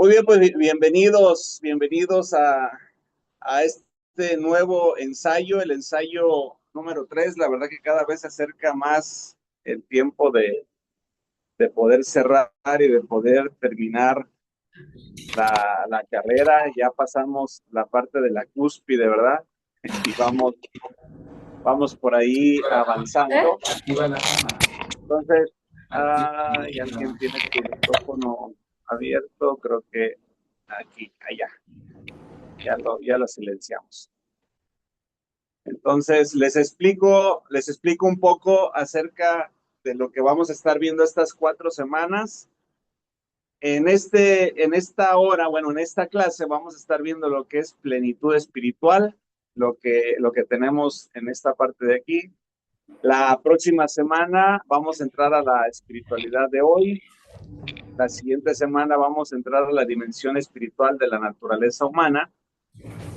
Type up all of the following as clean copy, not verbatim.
Muy bien, pues bienvenidos a este nuevo ensayo, el ensayo número 3. La verdad que cada vez se acerca más el tiempo de poder cerrar y de poder terminar la carrera. Ya pasamos la parte de la cúspide, ¿verdad? Y vamos por ahí avanzando. Entonces, y alguien tiene su micrófono abierto, creo que aquí, allá. Ya lo silenciamos. Entonces, les explico un poco acerca de lo que vamos a estar viendo estas 4 semanas. En esta hora, bueno, en esta clase vamos a estar viendo lo que es plenitud espiritual, lo que tenemos en esta parte de aquí. La próxima semana vamos a entrar a la espiritualidad de hoy. La siguiente semana vamos a entrar a la dimensión espiritual de la naturaleza humana.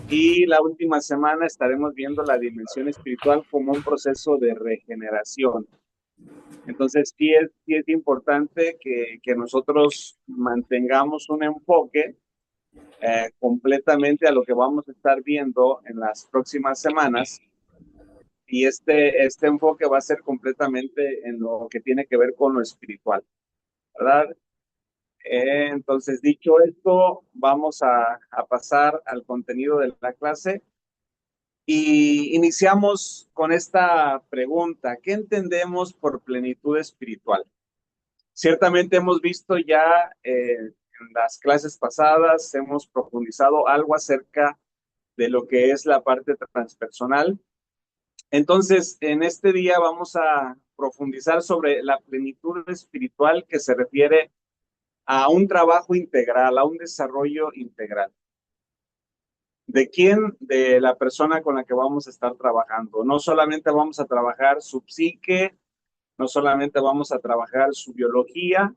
Y la última semana estaremos viendo la dimensión espiritual como un proceso de regeneración. Entonces, sí es importante que nosotros mantengamos un enfoque completamente a lo que vamos a estar viendo en las próximas semanas. Y este enfoque va a ser completamente en lo que tiene que ver con lo espiritual, ¿verdad? Entonces, dicho esto, vamos a pasar al contenido de la clase. Y iniciamos con esta pregunta: ¿qué entendemos por plenitud espiritual? Ciertamente hemos visto ya en las clases pasadas, hemos profundizado algo acerca de lo que es la parte transpersonal. Entonces, en este día vamos a profundizar sobre la plenitud espiritual, que se refiere a un trabajo integral, a un desarrollo integral. ¿De quién? De la persona con la que vamos a estar trabajando. No solamente vamos a trabajar su psique, no solamente vamos a trabajar su biología,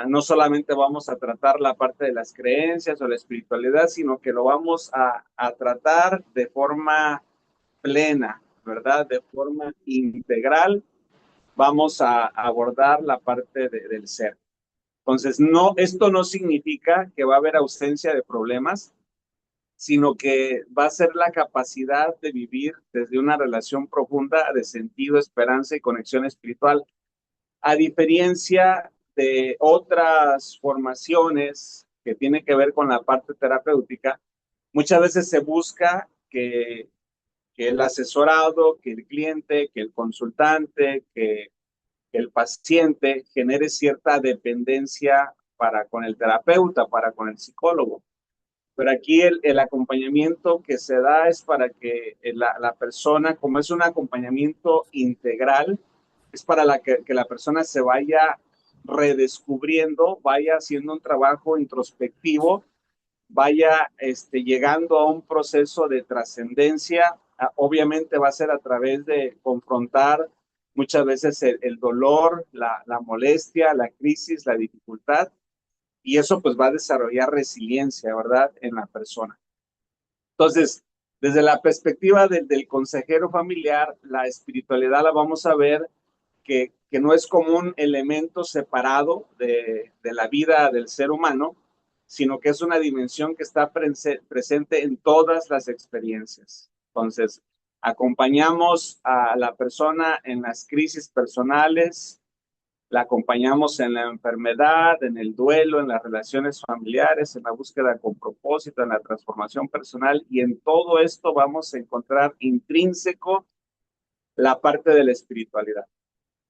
no solamente vamos a tratar la parte de las creencias o la espiritualidad, sino que lo vamos a tratar de forma plena, ¿verdad? De forma integral. Vamos a abordar la parte del ser. Entonces, no, esto no significa que va a haber ausencia de problemas, sino que va a ser la capacidad de vivir desde una relación profunda de sentido, esperanza y conexión espiritual, a diferencia de otras formaciones que tienen que ver con la parte terapéutica. Muchas veces se busca que el asesorado, que el cliente, que el consultante, que el paciente genere cierta dependencia para con el terapeuta, para con el psicólogo. Pero aquí el acompañamiento que se da es para que la persona, como es un acompañamiento integral, es para que la persona se vaya redescubriendo, vaya haciendo un trabajo introspectivo, vaya llegando a un proceso de trascendencia. Obviamente va a ser a través de confrontar muchas veces el dolor, la molestia, la crisis, la dificultad, y eso pues va a desarrollar resiliencia, ¿verdad?, en la persona. Entonces, desde la perspectiva del consejero familiar, la espiritualidad la vamos a ver que no es como un elemento separado de la vida del ser humano, sino que es una dimensión que está presente en todas las experiencias. Entonces, acompañamos a la persona en las crisis personales, la acompañamos en la enfermedad, en el duelo, en las relaciones familiares, en la búsqueda con propósito, en la transformación personal, y en todo esto vamos a encontrar intrínseco la parte de la espiritualidad.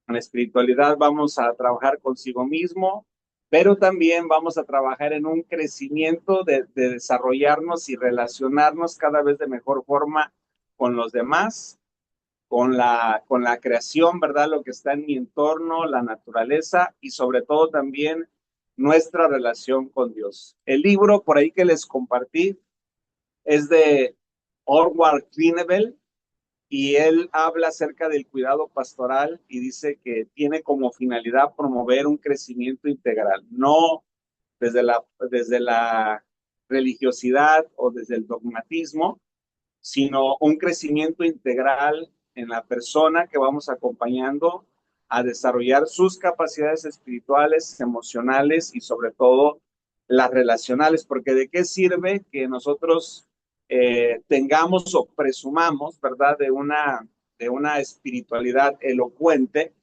En la espiritualidad vamos a trabajar consigo mismo, pero también vamos a trabajar en un crecimiento de desarrollarnos y relacionarnos cada vez de mejor forma con los demás, con la creación, ¿verdad? Lo que está en mi entorno, la naturaleza, y sobre todo también nuestra relación con Dios. El libro por ahí que les compartí es de Orward Klinebel, y él habla acerca del cuidado pastoral y dice que tiene como finalidad promover un crecimiento integral, no desde la religiosidad o desde el dogmatismo, sino un crecimiento integral en la persona que vamos acompañando a desarrollar sus capacidades espirituales, emocionales y sobre todo las relacionales, porque ¿de qué sirve que nosotros tengamos o presumamos, ¿verdad?, de una espiritualidad elocuente,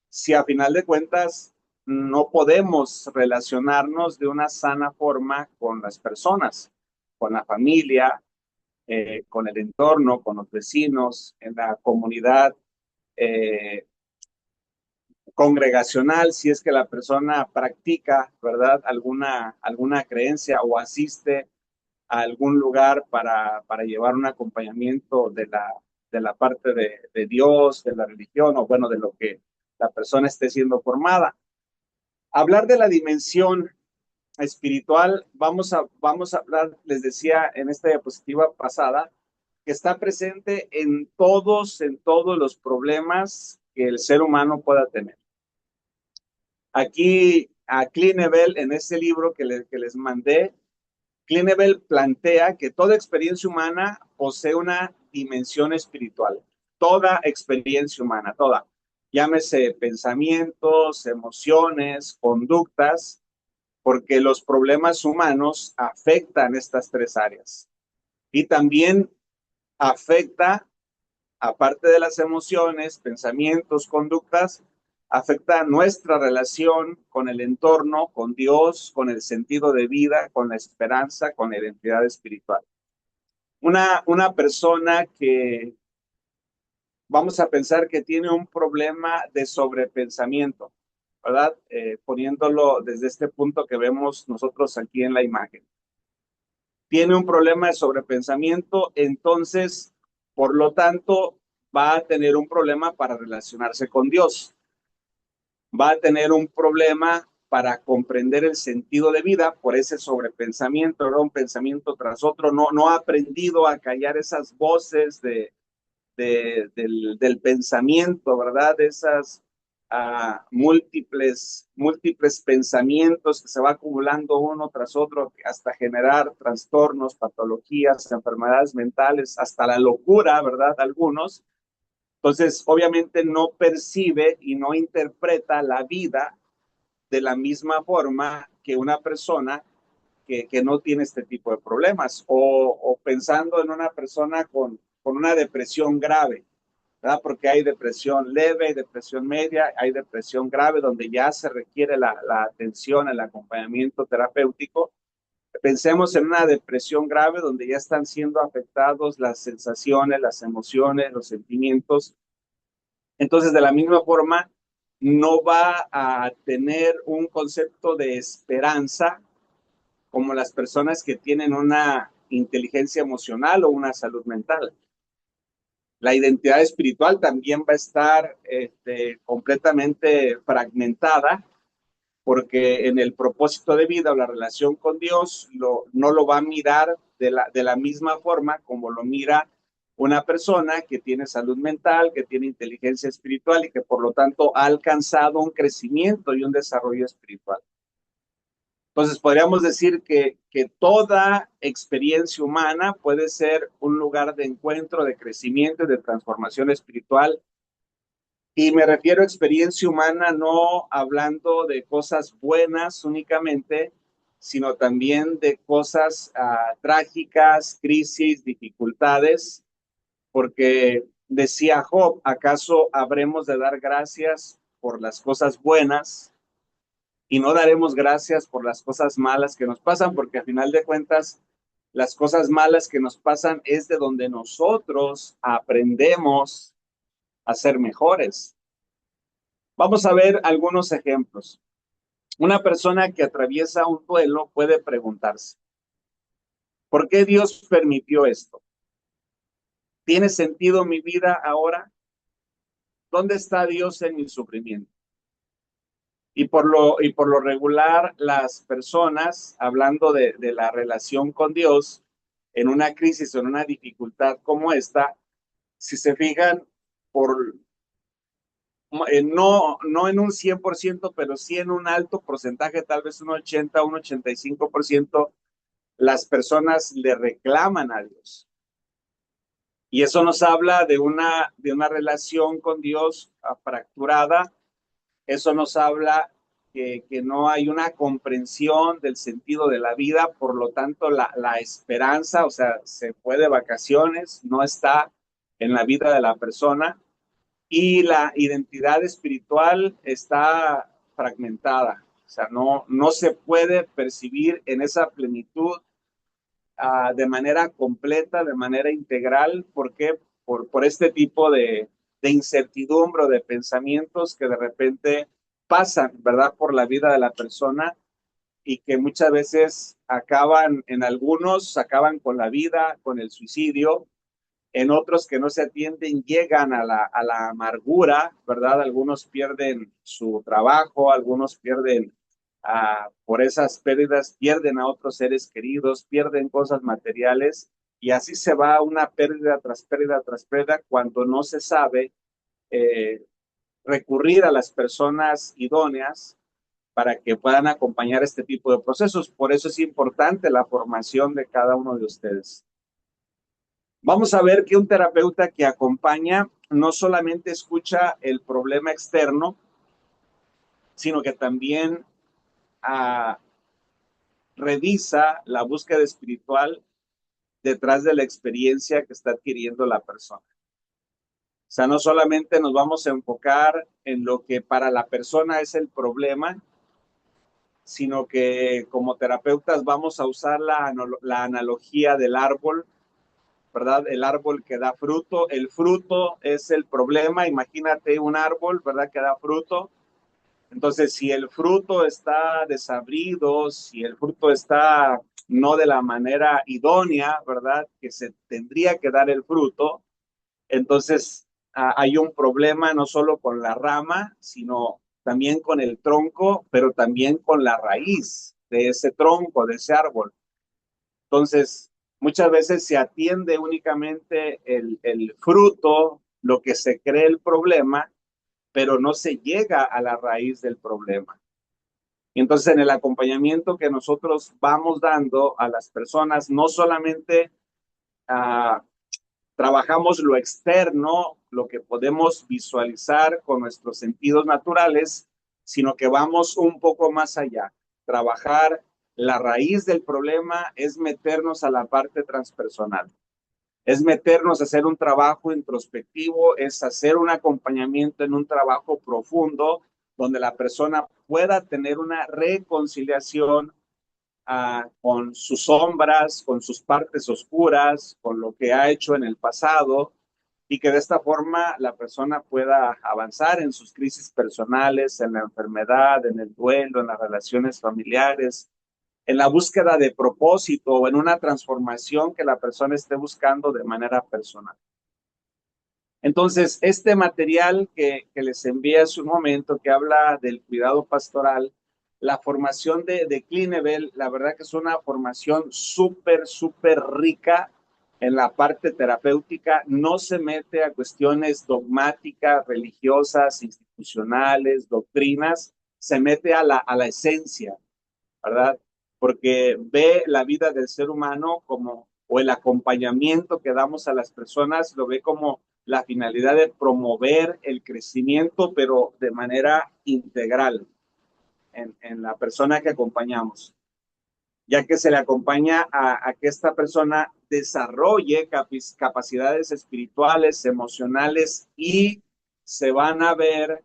si a final de cuentas no podemos relacionarnos de una sana forma con las personas, con la familia, con el entorno, con los vecinos, en la comunidad eh, congregacional, si es que la persona practica, ¿verdad?, alguna creencia o asiste a algún lugar para llevar un acompañamiento de la parte de Dios, de la religión, o bueno, de lo que la persona esté siendo formada. Hablar de la dimensión espiritual, vamos a hablar, les decía en esta diapositiva pasada, que está presente en todos los problemas que el ser humano pueda tener. Aquí a Clinevel, en ese libro que les mandé, Clinevel plantea que toda experiencia humana posee una dimensión espiritual. Toda experiencia humana, toda. Llámese pensamientos, emociones, conductas, porque los problemas humanos afectan estas tres áreas. Y también afecta, aparte de las emociones, pensamientos, conductas, afecta nuestra relación con el entorno, con Dios, con el sentido de vida, con la esperanza, con la identidad espiritual. Una persona que vamos a pensar que tiene un problema de sobrepensamiento, ¿verdad? Poniéndolo desde este punto que vemos nosotros aquí en la imagen. Tiene un problema de sobrepensamiento, entonces, por lo tanto, va a tener un problema para relacionarse con Dios. Va a tener un problema para comprender el sentido de vida por ese sobrepensamiento, ¿verdad? Un pensamiento tras otro. No ha aprendido a callar esas voces del pensamiento, ¿verdad? De esas múltiples pensamientos que se va acumulando uno tras otro hasta generar trastornos, patologías, enfermedades mentales, hasta la locura, ¿verdad? Algunos. Entonces, obviamente no percibe y no interpreta la vida de la misma forma que una persona que no tiene este tipo de problemas, o pensando en una persona con una depresión grave, ¿verdad? Porque hay depresión leve, hay depresión media, hay depresión grave, donde ya se requiere la atención, el acompañamiento terapéutico. Pensemos en una depresión grave, donde ya están siendo afectados las sensaciones, las emociones, los sentimientos. Entonces, de la misma forma, no va a tener un concepto de esperanza como las personas que tienen una inteligencia emocional o una salud mental. La identidad espiritual también va a estar completamente fragmentada, porque en el propósito de vida o la relación con Dios no lo va a mirar de la misma forma como lo mira una persona que tiene salud mental, que tiene inteligencia espiritual y que por lo tanto ha alcanzado un crecimiento y un desarrollo espiritual. Entonces, podríamos decir que toda experiencia humana puede ser un lugar de encuentro, de crecimiento y de transformación espiritual. Y me refiero a experiencia humana no hablando de cosas buenas únicamente, sino también de cosas trágicas, crisis, dificultades, porque decía Job, ¿acaso habremos de dar gracias por las cosas buenas y no daremos gracias por las cosas malas que nos pasan? Porque a final de cuentas, las cosas malas que nos pasan es de donde nosotros aprendemos a ser mejores. Vamos a ver algunos ejemplos. Una persona que atraviesa un duelo puede preguntarse, ¿por qué Dios permitió esto? ¿Tiene sentido mi vida ahora? ¿Dónde está Dios en mi sufrimiento? Y por lo regular, las personas, hablando de la relación con Dios, en una crisis o en una dificultad como esta, si se fijan, por, no en un 100%, pero sí en un alto porcentaje, tal vez un 80, un 85%, las personas le reclaman a Dios. Y eso nos habla de una relación con Dios fracturada. Eso nos habla que no hay una comprensión del sentido de la vida, por lo tanto la esperanza, o sea, se fue de vacaciones, no está en la vida de la persona y la identidad espiritual está fragmentada, o sea, no se puede percibir en esa plenitud de manera completa, de manera integral. ¿Por qué? Por este tipo de incertidumbre o de pensamientos que de repente pasan, ¿verdad? Por la vida de la persona y que muchas veces acaban, en algunos acaban con la vida, con el suicidio, en otros que no se atienden llegan a la amargura, ¿verdad? Algunos pierden su trabajo, algunos pierden, por esas pérdidas, pierden a otros seres queridos, pierden cosas materiales y así se va una pérdida tras pérdida tras pérdida cuando no se sabe eh, recurrir a las personas idóneas para que puedan acompañar este tipo de procesos. Por eso es importante la formación de cada uno de ustedes. Vamos a ver que un terapeuta que acompaña no solamente escucha el problema externo, sino que también uh, revisa la búsqueda espiritual detrás de la experiencia que está adquiriendo la persona. O sea, no solamente nos vamos a enfocar en lo que para la persona es el problema, sino que como terapeutas vamos a usar la analogía del árbol, ¿verdad? El árbol que da fruto, el fruto es el problema, imagínate un árbol, ¿verdad? Que da fruto. Entonces, si el fruto está desabrido, si el fruto está no de la manera idónea, ¿verdad? Que se tendría que dar el fruto, entonces hay un problema no solo con la rama, sino también con el tronco, pero también con la raíz de ese tronco, de ese árbol. Entonces, muchas veces se atiende únicamente el fruto, lo que se cree el problema, pero no se llega a la raíz del problema. Y entonces, en el acompañamiento que nosotros vamos dando a las personas, no solamente trabajamos lo externo, lo que podemos visualizar con nuestros sentidos naturales, sino que vamos un poco más allá. Trabajar la raíz del problema es meternos a la parte transpersonal, es meternos a hacer un trabajo introspectivo, es hacer un acompañamiento en un trabajo profundo donde la persona pueda tener una reconciliación con sus sombras, con sus partes oscuras, con lo que ha hecho en el pasado y que de esta forma la persona pueda avanzar en sus crisis personales, en la enfermedad, en el duelo, en las relaciones familiares, en la búsqueda de propósito o en una transformación que la persona esté buscando de manera personal. Entonces, este material que les envié hace un momento, que habla del cuidado pastoral, la formación de Clinevel, la verdad que es una formación súper, súper rica en la parte terapéutica, no se mete a cuestiones dogmáticas, religiosas, institucionales, doctrinas, se mete a la esencia, ¿verdad? Porque ve la vida del ser humano como, o el acompañamiento que damos a las personas, lo ve como la finalidad de promover el crecimiento, pero de manera integral en la persona que acompañamos, ya que se le acompaña a que esta persona desarrolle capacidades espirituales, emocionales y se van a ver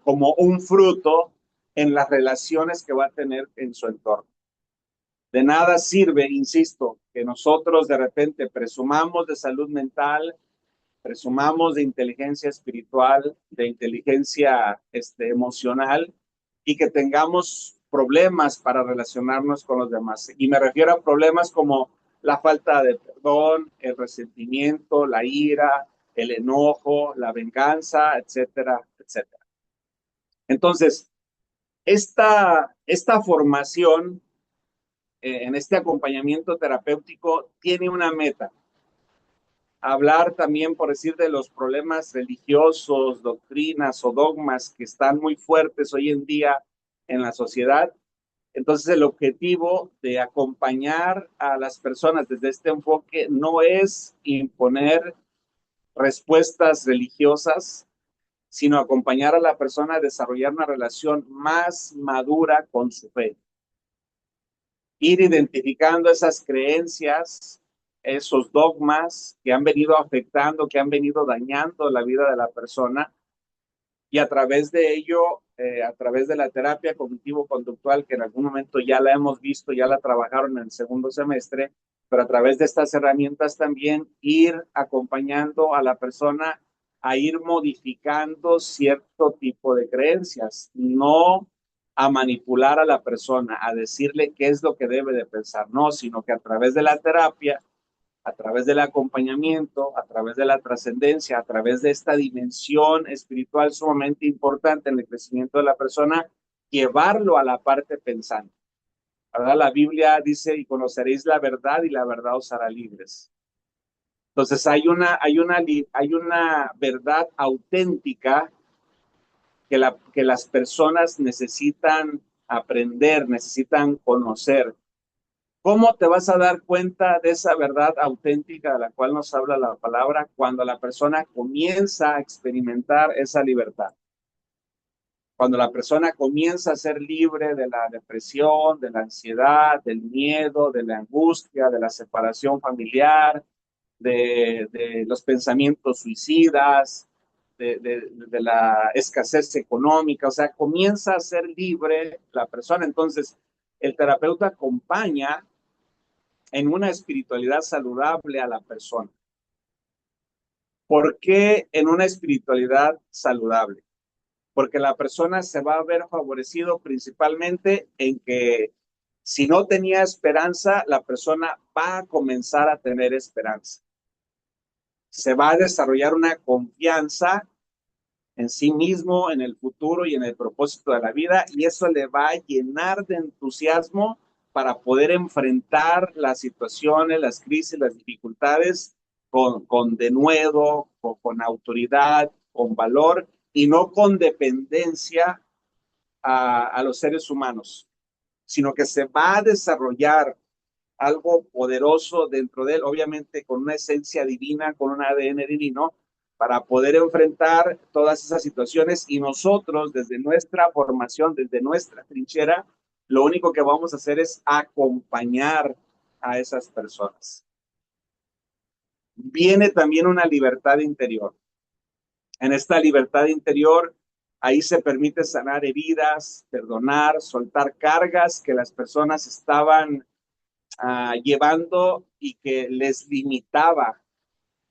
como un fruto en las relaciones que va a tener en su entorno. De nada sirve, insisto, que nosotros de repente presumamos de salud mental, presumamos de inteligencia espiritual, de inteligencia emocional y que tengamos problemas para relacionarnos con los demás. Y me refiero a problemas como la falta de perdón, el resentimiento, la ira, el enojo, la venganza, etcétera, etcétera. Entonces, esta formación en este acompañamiento terapéutico tiene una meta. Hablar también, por decir, de los problemas religiosos, doctrinas o dogmas que están muy fuertes hoy en día en la sociedad. Entonces, el objetivo de acompañar a las personas desde este enfoque no es imponer respuestas religiosas, sino acompañar a la persona a desarrollar una relación más madura con su fe. Ir identificando esas creencias, esos dogmas que han venido afectando, que han venido dañando la vida de la persona, y a través de ello, a través de la terapia cognitivo-conductual, que en algún momento ya la hemos visto, ya la trabajaron en el segundo semestre, pero a través de estas herramientas también ir acompañando a la persona a ir modificando cierto tipo de creencias, no a manipular a la persona, a decirle qué es lo que debe de pensar, no, sino que a través de la terapia, a través del acompañamiento, a través de la trascendencia, a través de esta dimensión espiritual sumamente importante en el crecimiento de la persona, llevarlo a la parte pensante. ¿Verdad? La Biblia dice, y conoceréis la verdad y la verdad os hará libres. Entonces hay una verdad auténtica que las personas necesitan aprender, necesitan conocer. ¿Cómo te vas a dar cuenta de esa verdad auténtica de la cual nos habla la palabra cuando la persona comienza a experimentar esa libertad? Cuando la persona comienza a ser libre de la depresión, de la ansiedad, del miedo, de la angustia, de la separación familiar, de los pensamientos suicidas, de la escasez económica, o sea, comienza a ser libre la persona. Entonces, el terapeuta acompaña en una espiritualidad saludable a la persona. ¿Por qué en una espiritualidad saludable? Porque la persona se va a ver favorecido principalmente en que si no tenía esperanza, la persona va a comenzar a tener esperanza. Se va a desarrollar una confianza en sí mismo, en el futuro y en el propósito de la vida, y eso le va a llenar de entusiasmo para poder enfrentar las situaciones, las crisis, las dificultades con denuedo, con autoridad, con valor y no con dependencia a los seres humanos, sino que se va a desarrollar algo poderoso dentro de él, obviamente con una esencia divina, con un ADN divino, para poder enfrentar todas esas situaciones y nosotros desde nuestra formación, desde nuestra trinchera, lo único que vamos a hacer es acompañar a esas personas. Viene también una libertad interior. En esta libertad interior, ahí se permite sanar heridas, perdonar, soltar cargas que las personas estaban llevando y que les limitaba.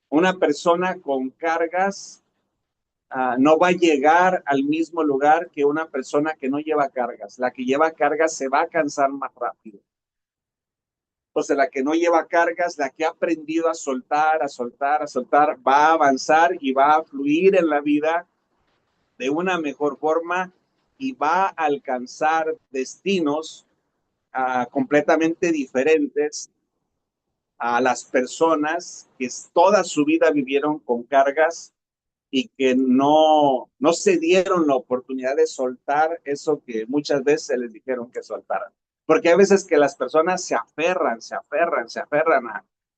Una persona con cargas no va a llegar al mismo lugar que una persona que no lleva cargas. La que lleva cargas se va a cansar más rápido. Entonces, la que no lleva cargas, la que ha aprendido a soltar, a soltar, a soltar, va a avanzar y va a fluir en la vida de una mejor forma y va a alcanzar destinos completamente diferentes a las personas que toda su vida vivieron con cargas y que no se dieron la oportunidad de soltar eso que muchas veces les dijeron que soltaran. Porque hay veces que las personas se aferran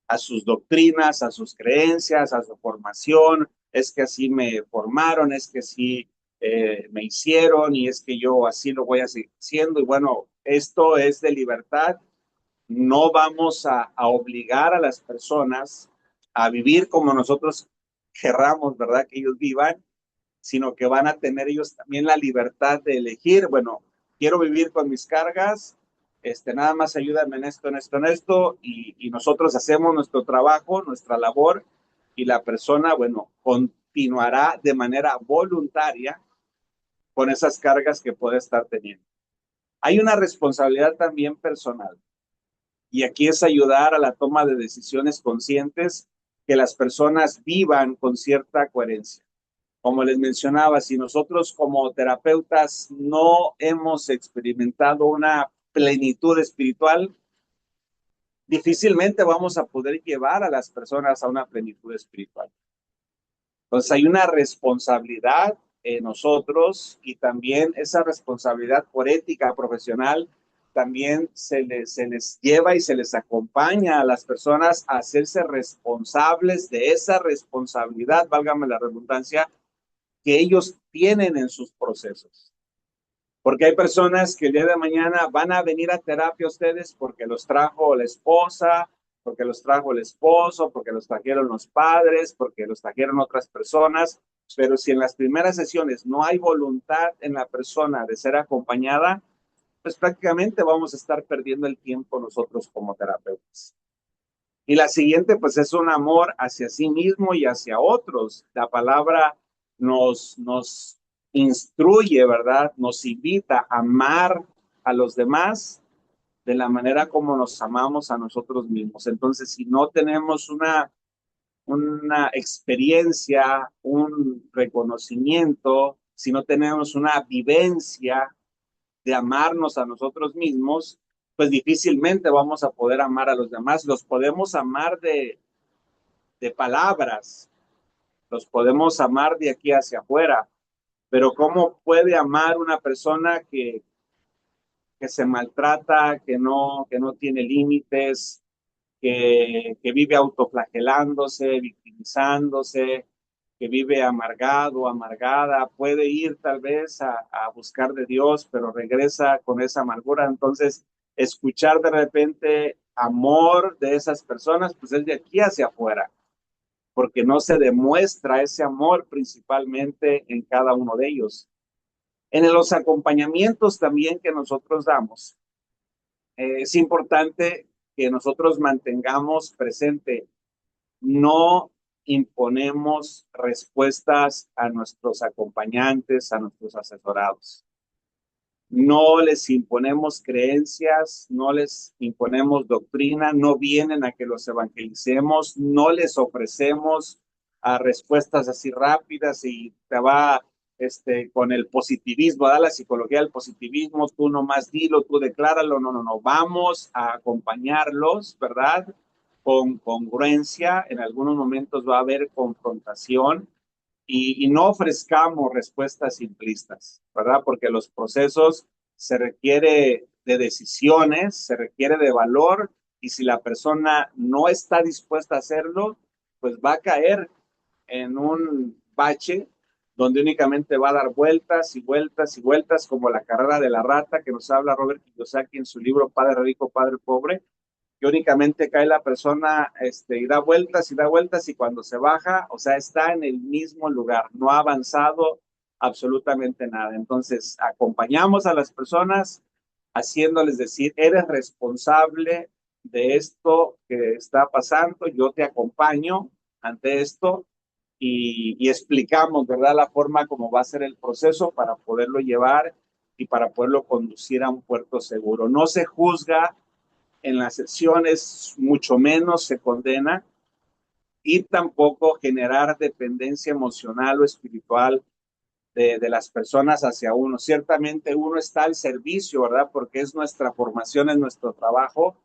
a sus doctrinas, a sus creencias, a su formación. Es que así me formaron, es que así me hicieron y es que yo así lo voy a seguir haciendo. Y bueno, esto es de libertad. No vamos a obligar a las personas a vivir como nosotros querramos, ¿verdad? Que ellos vivan, sino que van a tener ellos también la libertad de elegir, bueno, quiero vivir con mis cargas, nada más ayúdame en esto, en esto, en esto, y nosotros hacemos nuestro trabajo, nuestra labor, y la persona, bueno, continuará de manera voluntaria con esas cargas que puede estar teniendo. Hay una responsabilidad también personal. Y aquí es ayudar a la toma de decisiones conscientes, que las personas vivan con cierta coherencia. Como les mencionaba, si nosotros como terapeutas no hemos experimentado una plenitud espiritual, difícilmente vamos a poder llevar a las personas a una plenitud espiritual. Entonces hay una responsabilidad en nosotros y también esa responsabilidad por ética profesional también se les lleva y se les acompaña a las personas a hacerse responsables de esa responsabilidad, válgame la redundancia, que ellos tienen en sus procesos. Porque hay personas que el día de mañana van a venir a terapia ustedes porque los trajo la esposa, porque los trajo el esposo, porque los trajeron los padres, porque los trajeron otras personas, pero si en las primeras sesiones no hay voluntad en la persona de ser acompañada, pues prácticamente vamos a estar perdiendo el tiempo nosotros como terapeutas. Y la siguiente, pues es un amor hacia sí mismo y hacia otros. La palabra nos instruye, ¿verdad? Nos invita a amar a los demás de la manera como nos amamos a nosotros mismos. Entonces, si no tenemos una experiencia, un reconocimiento, si no tenemos una vivencia de amarnos a nosotros mismos, pues difícilmente vamos a poder amar a los demás. Los podemos amar de palabras, los podemos amar de aquí hacia afuera, pero ¿cómo puede amar una persona que se maltrata, que no tiene límites, que vive autoflagelándose, victimizándose, que vive amargado, amargada, puede ir tal vez a buscar de Dios, pero regresa con esa amargura? Entonces, escuchar de repente amor de esas personas, pues es de aquí hacia afuera, porque no se demuestra ese amor principalmente en cada uno de ellos. En los acompañamientos también que nosotros damos, es importante que nosotros mantengamos presente, no imponemos respuestas a nuestros acompañantes, a nuestros asesorados. No les imponemos creencias, no les imponemos doctrina, no vienen a que los evangelicemos, no les ofrecemos respuestas así rápidas y te va con el positivismo, da la psicología del positivismo, tú nomás dilo, tú decláralo, no, no, no, vamos a acompañarlos, ¿verdad? Con congruencia, en algunos momentos va a haber confrontación, y no ofrezcamos respuestas simplistas, ¿verdad? Porque los procesos se requiere de decisiones, se requiere de valor, y si la persona no está dispuesta a hacerlo, pues va a caer en un bache donde únicamente va a dar vueltas y vueltas y vueltas, como la carrera de la rata que nos habla Robert Kiyosaki en su libro Padre Rico, Padre Pobre, que únicamente cae la persona y da vueltas y cuando se baja, o sea, está en el mismo lugar, no ha avanzado absolutamente nada. Entonces, acompañamos a las personas haciéndoles decir, eres responsable de esto que está pasando, yo te acompaño ante esto y explicamos, ¿verdad?, la forma como va a ser el proceso para poderlo llevar y para poderlo conducir a un puerto seguro. No se juzga en las sesiones, mucho menos se condena, y tampoco generar dependencia emocional o espiritual de las personas hacia uno. Ciertamente uno está al servicio, ¿verdad? Porque es nuestra formación, es nuestro trabajo,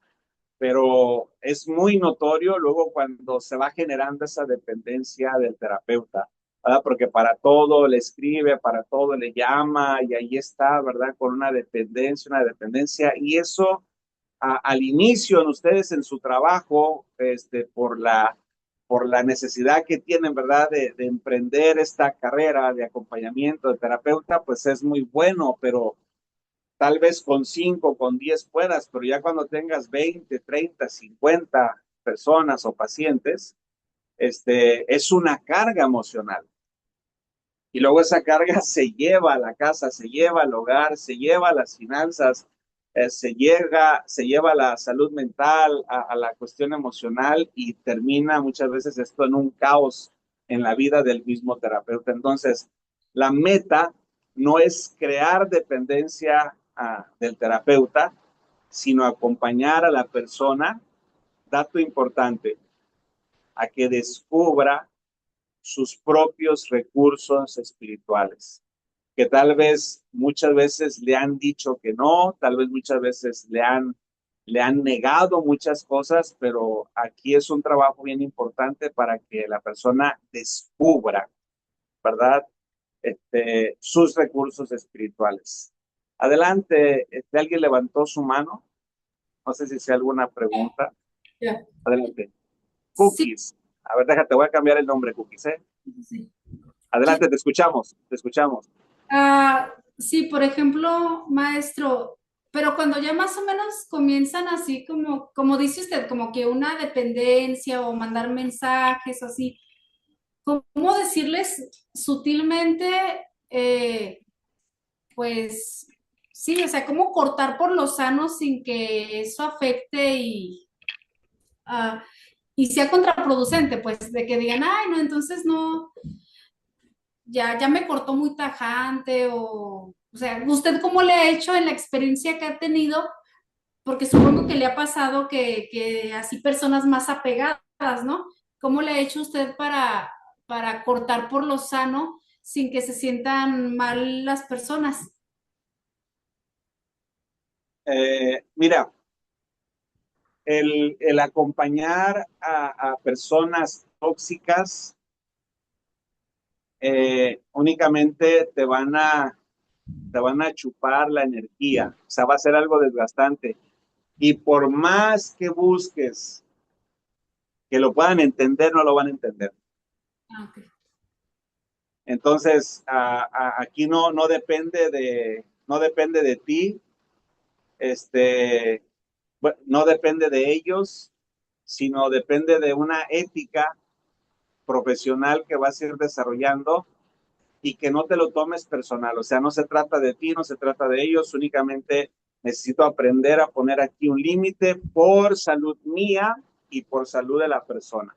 pero es muy notorio luego cuando se va generando esa dependencia del terapeuta, ¿verdad? Porque para todo le escribe, para todo le llama y ahí está, ¿verdad? Con una dependencia, y eso al inicio en ustedes en su trabajo, por la necesidad que tienen, ¿verdad?, de emprender esta carrera de acompañamiento de terapeuta, pues es muy bueno, pero tal vez con 5, con 10 puedas, pero ya cuando tengas 20, 30, 50 personas o pacientes, es una carga emocional. Y luego esa carga se lleva a la casa, se lleva al hogar, se lleva a las finanzas, se lleva la salud mental, a la cuestión emocional, y termina muchas veces esto en un caos en la vida del mismo terapeuta. Entonces, la meta no es crear dependencia del terapeuta, sino acompañar a la persona, dato importante, a que descubra sus propios recursos espirituales, que tal vez muchas veces le han dicho que no, tal vez muchas veces le han negado muchas cosas, pero aquí es un trabajo bien importante para que la persona descubra, ¿verdad? Sus recursos espirituales. Adelante, alguien levantó su mano, no sé si sea alguna pregunta. Ya. Adelante. Sí, Cookies. A ver, déjate, voy a cambiar el nombre, Cookies, ¿eh? sí. Adelante, te escuchamos, te escuchamos. Sí, por ejemplo, maestro, pero cuando ya más o menos comienzan así como dice usted, como que una dependencia o mandar mensajes o así, ¿cómo decirles sutilmente, eh, pues sí, o sea, cómo cortar por lo sano sin que eso afecte ah, y sea contraproducente, pues de que digan, ay, no, entonces no, ya me cortó muy tajante o sea, ¿usted cómo le ha hecho en la experiencia que ha tenido? Porque supongo que le ha pasado que así personas más apegadas, ¿no? ¿Cómo le ha hecho usted para cortar por lo sano sin que se sientan mal las personas? Mira, el acompañar a personas tóxicas únicamente te van a chupar la energía, o sea, va a ser algo desgastante. Y por más que busques que lo puedan entender, no lo van a entender. Ah, ok. Entonces, aquí no depende de ti, este, no depende de ellos, sino depende de una ética profesional que vas a ir desarrollando y que no te lo tomes personal. O sea, no se trata de ti, no se trata de ellos, únicamente necesito aprender a poner aquí un límite por salud mía y por salud de la persona.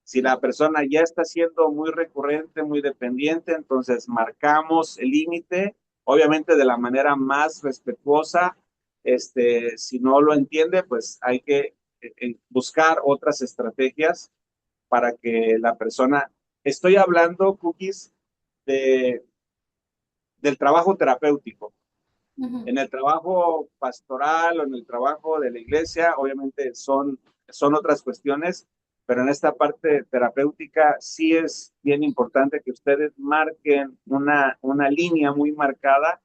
Si la persona ya está siendo muy recurrente, muy dependiente, entonces marcamos el límite, obviamente de la manera más respetuosa. Si no lo entiende, pues hay que buscar otras estrategias para que la persona, estoy hablando, Cookies, de, del trabajo terapéutico. Ujú. En el trabajo pastoral o en el trabajo de la iglesia, obviamente son otras cuestiones, pero en esta parte terapéutica sí es bien importante que ustedes marquen una línea muy marcada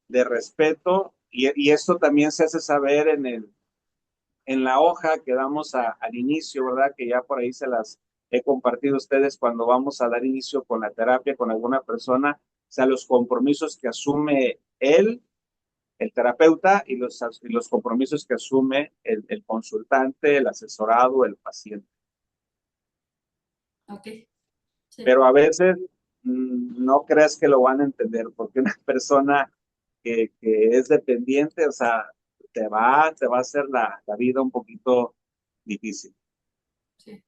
de respeto y esto también se hace saber en la hoja que damos al inicio, ¿verdad? Que ya por ahí se las he compartido a ustedes cuando vamos a dar inicio con la terapia con alguna persona, o sea, los compromisos que asume él, el terapeuta, y los compromisos que asume el consultante, el asesorado, el paciente. Ok, sí. Pero a veces no creas que lo van a entender, porque una persona que es dependiente, o sea, te va a hacer la vida un poquito difícil. Sí.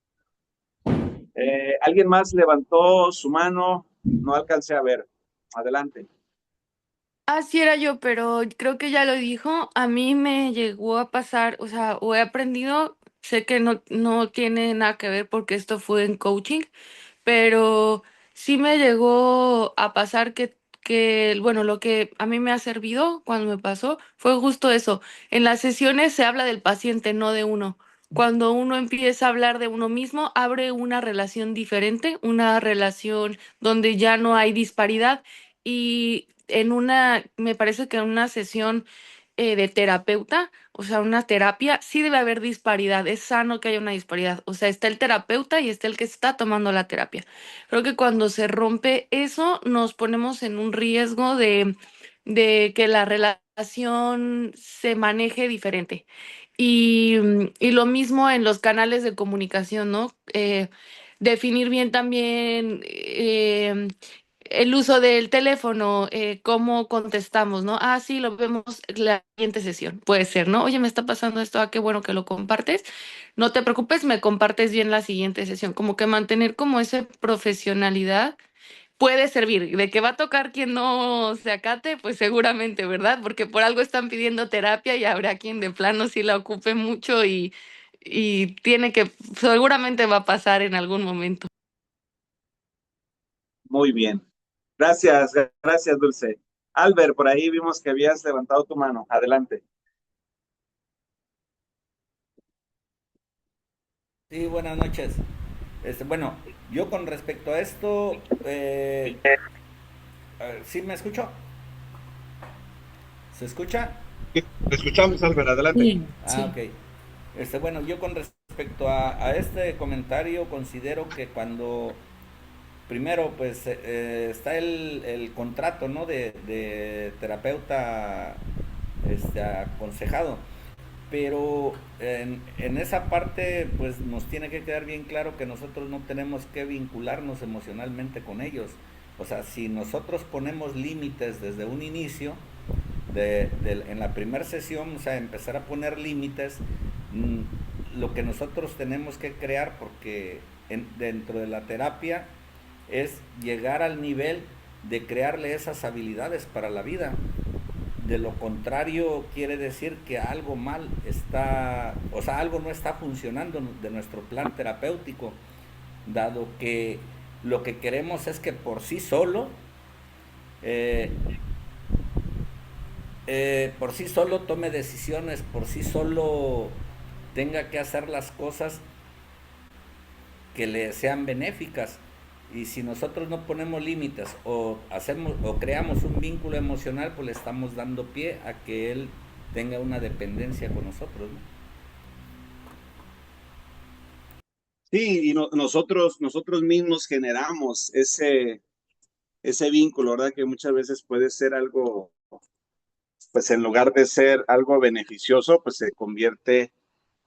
¿Alguien más levantó su mano? No alcancé a ver. Adelante. Así era yo, pero creo que ya lo dijo. A mí me llegó a pasar, o sea, o he aprendido, sé que no tiene nada que ver porque esto fue en coaching, pero sí me llegó a pasar bueno, lo que a mí me ha servido cuando me pasó fue justo eso. En las sesiones se habla del paciente, no de uno. Cuando uno empieza a hablar de uno mismo, abre una relación diferente, una relación donde ya no hay disparidad. Y me parece que en una sesión de terapeuta, o sea, una terapia, sí debe haber disparidad. Es sano que haya una disparidad. O sea, está el terapeuta y está el que está tomando la terapia. Creo que cuando se rompe eso, nos ponemos en un riesgo de que la relación se maneje diferente. Y lo mismo en los canales de comunicación, ¿no? Definir bien también el uso del teléfono, cómo contestamos, ¿no? Ah, sí, lo vemos la siguiente sesión. Puede ser, ¿no? Oye, me está pasando esto, ah, qué bueno que lo compartes. No te preocupes, me compartes bien la siguiente sesión. Como que mantener como esa profesionalidad puede servir. De que va a tocar quien no se acate, pues seguramente, ¿verdad? Porque por algo están pidiendo terapia y habrá quien de plano sí la ocupe mucho y tiene que, seguramente va a pasar en algún momento. Muy bien. Gracias, gracias, Dulce. Albert, por ahí vimos que habías levantado tu mano. Adelante. Sí, buenas noches. Bueno, yo con respecto a esto, ¿sí me escucho? ¿Se escucha? Sí, te escuchamos, Albert, adelante. Sí, Ah, sí. ok. Bueno, yo con respecto a este comentario considero que cuando primero, pues está el contrato, ¿no? De terapeuta aconsejado. Pero en esa parte, pues nos tiene que quedar bien claro que nosotros no tenemos que vincularnos emocionalmente con ellos. O sea, si nosotros ponemos límites desde un inicio, en la primera sesión, o sea, empezar a poner límites, lo que nosotros tenemos que crear, porque dentro de la terapia es llegar al nivel de crearle esas habilidades para la vida. De lo contrario, quiere decir que algo mal está, o sea, algo no está funcionando de nuestro plan terapéutico, dado que lo que queremos es que por sí solo, eh, por sí solo tome decisiones, por sí solo tenga que hacer las cosas que le sean benéficas. Y si nosotros no ponemos límites o hacemos o creamos un vínculo emocional, pues le estamos dando pie a que él tenga una dependencia con nosotros, ¿no? Sí, y nosotros mismos generamos ese vínculo, ¿verdad? Que muchas veces puede ser algo, pues en lugar de ser algo beneficioso, pues se convierte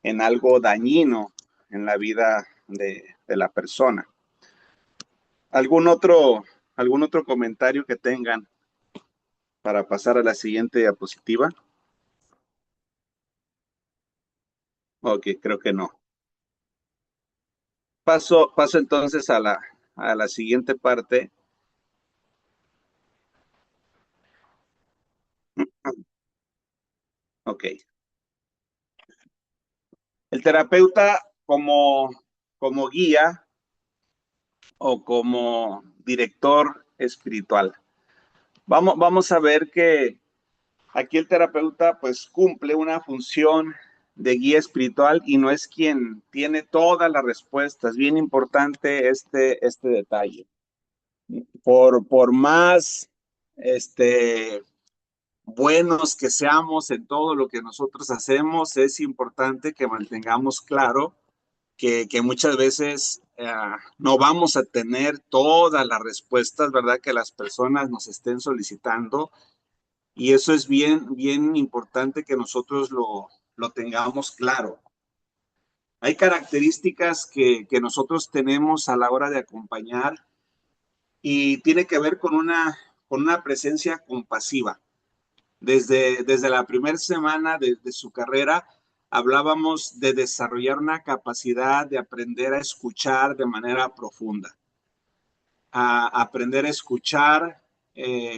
en algo dañino en la vida de la persona. ¿Algún otro comentario que tengan para pasar a la siguiente diapositiva? Ok, creo que no. Paso entonces a la siguiente parte. Ok. El terapeuta como guía o como director espiritual. Vamos a ver que aquí el terapeuta pues cumple una función de guía espiritual y no es quien tiene todas las respuestas. Bien importante este detalle. Por más buenos que seamos en todo lo que nosotros hacemos, es importante que mantengamos claro que muchas veces no vamos a tener todas las respuestas, ¿verdad? Que las personas nos estén solicitando. Y eso es bien importante que nosotros lo tengamos claro. Hay características que nosotros tenemos a la hora de acompañar y tiene que ver con una presencia compasiva. Desde la primera semana de su carrera, hablábamos de desarrollar una capacidad de aprender a escuchar de manera profunda, a aprender a escuchar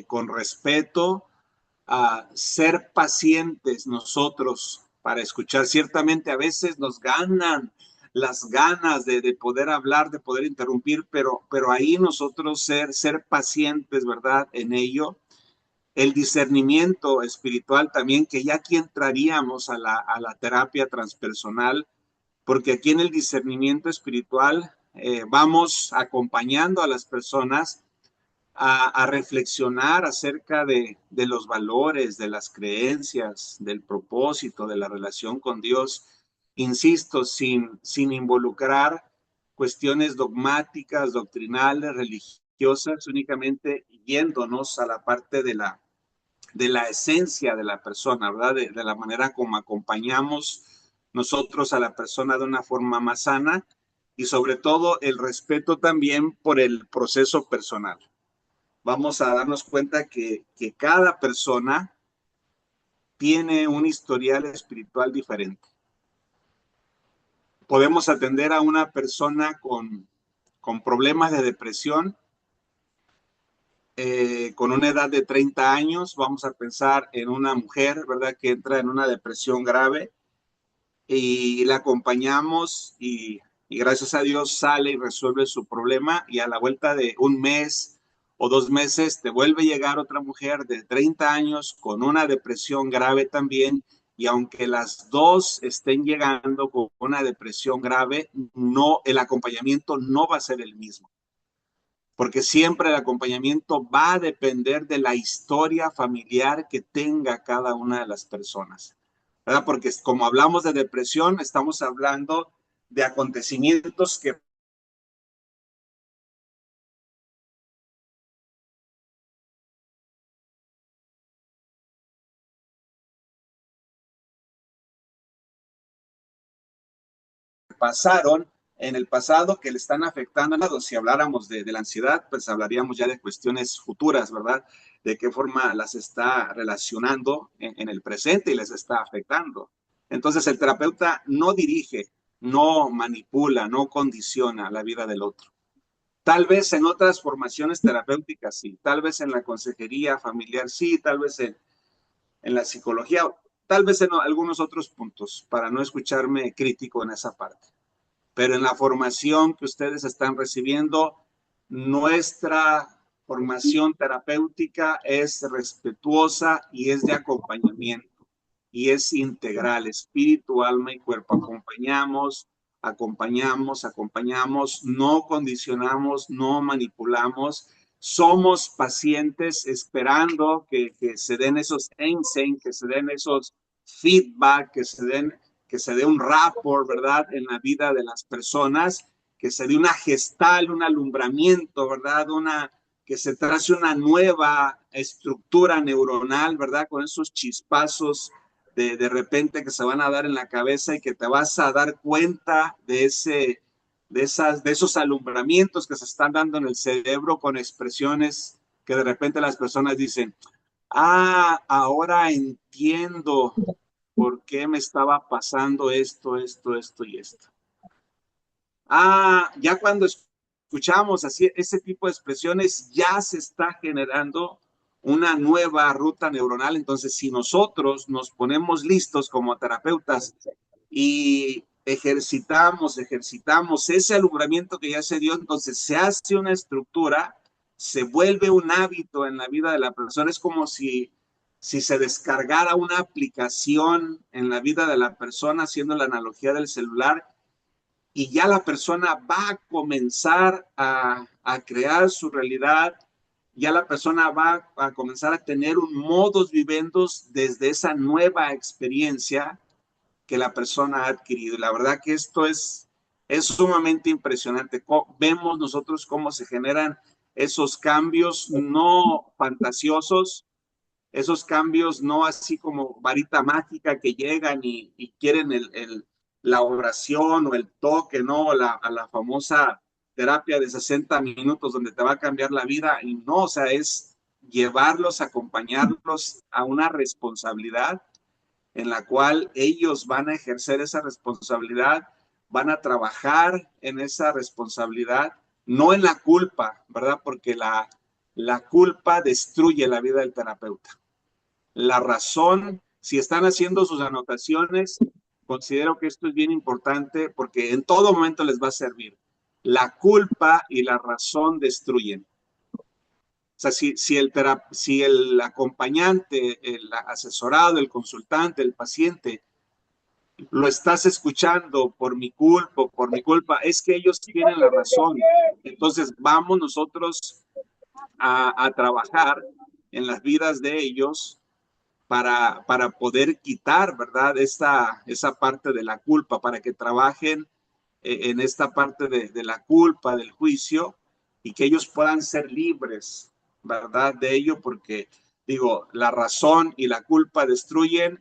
con respeto, a ser pacientes nosotros para escuchar. Ciertamente a veces nos ganan las ganas de poder hablar, de poder interrumpir, pero ahí nosotros ser pacientes, ¿verdad? En ello. El discernimiento espiritual también, que ya aquí entraríamos a la terapia transpersonal, porque aquí en el discernimiento espiritual vamos acompañando a las personas a reflexionar acerca de los valores, de las creencias, del propósito, de la relación con Dios, insisto, sin involucrar cuestiones dogmáticas, doctrinales, religiosas, únicamente yéndonos a la parte de la esencia de la persona, ¿verdad? De la manera como acompañamos nosotros a la persona de una forma más sana y sobre todo el respeto también por el proceso personal. Vamos a darnos cuenta que cada persona tiene un historial espiritual diferente. Podemos atender a una persona con problemas de depresión, con una edad de 30 años, vamos a pensar en una mujer, ¿verdad?, que entra en una depresión grave y la acompañamos y gracias a Dios sale y resuelve su problema y a la vuelta de un mes o 2 meses te vuelve a llegar otra mujer de 30 años con una depresión grave también y aunque las dos estén llegando con una depresión grave, no, el acompañamiento no va a ser el mismo. Porque siempre el acompañamiento va a depender de la historia familiar que tenga cada una de las personas, ¿verdad? Porque como hablamos de depresión, estamos hablando de acontecimientos que pasaron en el pasado que le están afectando. Si habláramos de la ansiedad, pues hablaríamos ya de cuestiones futuras, ¿verdad? De qué forma las está relacionando en el presente y les está afectando. Entonces el terapeuta no dirige, no manipula, no condiciona la vida del otro. Tal vez en otras formaciones terapéuticas sí, tal vez en la consejería familiar sí, tal vez en la psicología, tal vez en algunos otros puntos, para no escucharme crítico en esa parte. Pero en la formación que ustedes están recibiendo, nuestra formación terapéutica es respetuosa y es de acompañamiento y es integral, espíritu, alma y cuerpo. Acompañamos, no condicionamos, no manipulamos. Somos pacientes esperando que se den esos einstein, que se den esos feedback, que se dé un rapport, ¿verdad? En la vida de las personas, que se dé una gestal, un alumbramiento, ¿verdad? Que se trace una nueva estructura neuronal, ¿verdad? Con esos chispazos de repente que se van a dar en la cabeza y que te vas a dar cuenta de esos alumbramientos que se están dando en el cerebro con expresiones que de repente las personas dicen, ahora entiendo por qué me estaba pasando esto y esto. Ya cuando escuchamos así ese tipo de expresiones, ya se está generando una nueva ruta neuronal. Entonces, si nosotros nos ponemos listos como terapeutas y ejercitamos ese alumbramiento que ya se dio, entonces se hace una estructura, se vuelve un hábito en la vida de la persona. Es como si se descargara una aplicación en la vida de la persona, haciendo la analogía del celular, y ya la persona va a comenzar a crear su realidad, ya la persona va a comenzar a tener un modus vivendos desde esa nueva experiencia que la persona ha adquirido. La verdad que esto es sumamente impresionante. Vemos nosotros cómo se generan esos cambios no fantasiosos, esos cambios no así como varita mágica que llegan y quieren la oración o el toque, ¿no? A la famosa terapia de 60 minutos donde te va a cambiar la vida. Y no, o sea, es llevarlos, acompañarlos a una responsabilidad en la cual ellos van a ejercer esa responsabilidad, van a trabajar en esa responsabilidad, no en la culpa, ¿verdad? Porque la culpa destruye la vida del terapeuta. La razón, si están haciendo sus anotaciones, considero que esto es bien importante porque en todo momento les va a servir. La culpa y la razón destruyen. O sea, si el acompañante, el asesorado, el consultante, el paciente, lo estás escuchando por mi culpa, es que ellos tienen la razón. Entonces vamos nosotros a trabajar en las vidas de ellos para poder quitar, ¿verdad? Esa parte de la culpa, para que trabajen en esta parte de la culpa, del juicio, y que ellos puedan ser libres, ¿verdad? De ello, porque digo, la razón y la culpa destruye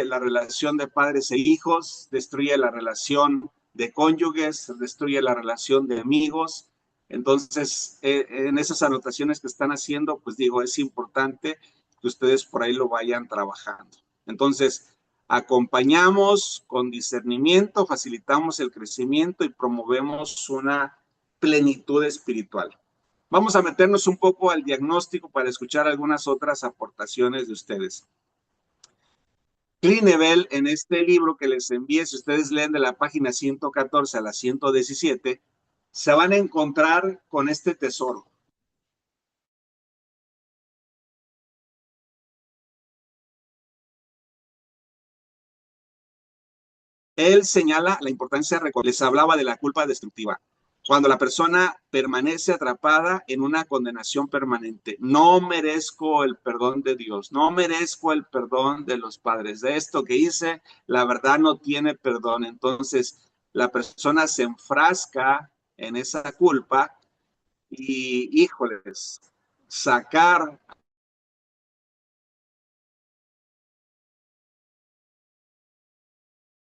la relación de padres e hijos, destruye la relación de cónyuges, destruye la relación de amigos. Entonces, en esas anotaciones que están haciendo, pues digo, es importante que ustedes por ahí lo vayan trabajando. Entonces, acompañamos con discernimiento, facilitamos el crecimiento y promovemos una plenitud espiritual. Vamos a meternos un poco al diagnóstico para escuchar algunas otras aportaciones de ustedes. Clinevel, en este libro que les envié, si ustedes leen de la página 114 a la 117, se van a encontrar con este tesoro. Él señala la importancia, les hablaba de la culpa destructiva, cuando la persona permanece atrapada en una condenación permanente. No merezco el perdón de Dios, no merezco el perdón de los padres. De esto que hice, la verdad no tiene perdón. Entonces, la persona se enfrasca en esa culpa y, híjoles, sacar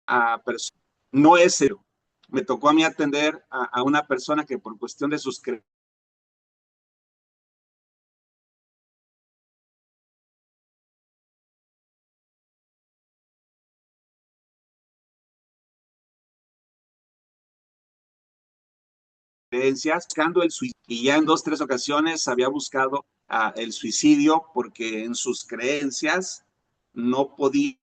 a personas no es serio. Me tocó a mí atender a una persona que por cuestión de sus creencias, buscando el suicidio, y ya en 2, 3 ocasiones había buscado el suicidio porque en sus creencias no podía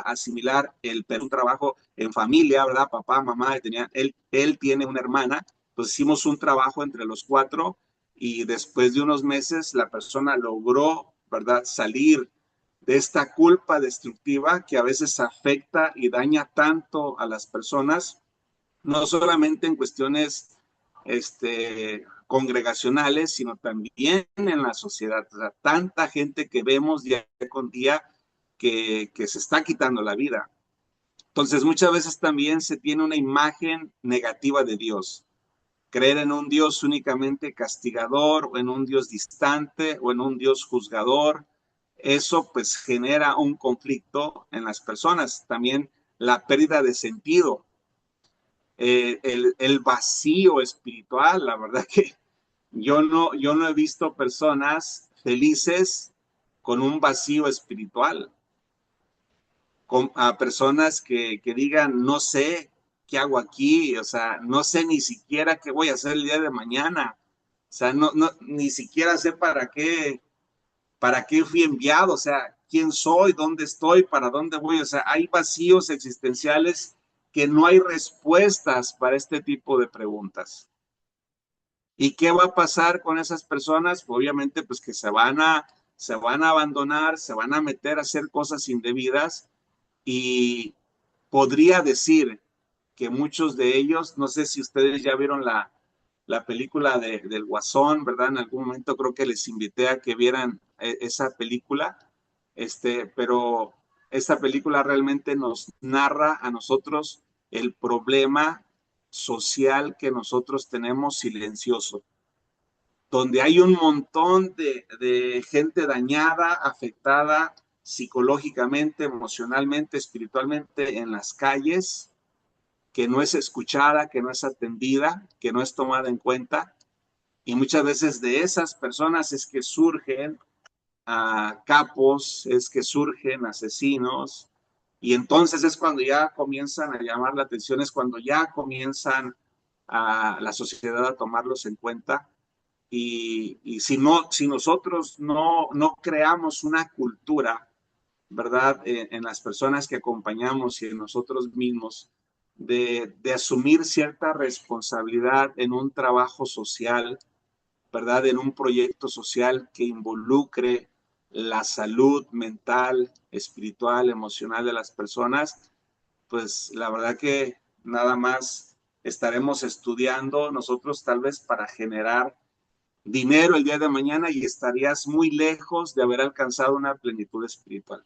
asimilar un trabajo en familia, ¿verdad? Papá, mamá, él tiene una hermana, pues hicimos un trabajo entre los 4 y después de unos meses la persona logró, ¿verdad? Salir de esta culpa destructiva que a veces afecta y daña tanto a las personas, no solamente en cuestiones congregacionales, sino también en la sociedad. O sea, tanta gente que vemos día con día que se está quitando la vida. Entonces, muchas veces también se tiene una imagen negativa de Dios. Creer en un Dios únicamente castigador, o en un Dios distante, o en un Dios juzgador, eso pues genera un conflicto en las personas. También la pérdida de sentido, el vacío espiritual. La verdad que yo no he visto personas felices con un vacío espiritual, a personas que digan, no sé qué hago aquí, o sea, no sé ni siquiera qué voy a hacer el día de mañana, o sea, ni siquiera sé para qué fui enviado, o sea, quién soy, dónde estoy, para dónde voy, o sea, hay vacíos existenciales que no hay respuestas para este tipo de preguntas. ¿Y qué va a pasar con esas personas? Pues obviamente, pues que se van a abandonar, se van a meter a hacer cosas indebidas, y podría decir que muchos de ellos, no sé si ustedes ya vieron la película del Guasón, ¿verdad? En algún momento creo que les invité a que vieran esa película, pero esta película realmente nos narra a nosotros el problema social que nosotros tenemos silencioso, donde hay un montón de gente dañada, afectada psicológicamente, emocionalmente, espiritualmente en las calles, que no es escuchada, que no es atendida, que no es tomada en cuenta. Y muchas veces de esas personas es que surgen capos, es que surgen asesinos, y entonces es cuando ya comienzan a llamar la atención, es cuando ya comienzan a la sociedad a tomarlos en cuenta. Y si nosotros no creamos una cultura, ¿verdad? En las personas que acompañamos y en nosotros mismos, de asumir cierta responsabilidad en un trabajo social, ¿verdad? En un proyecto social que involucre la salud mental, espiritual, emocional de las personas, pues la verdad que nada más estaremos estudiando nosotros tal vez para generar dinero el día de mañana, y estarías muy lejos de haber alcanzado una plenitud espiritual,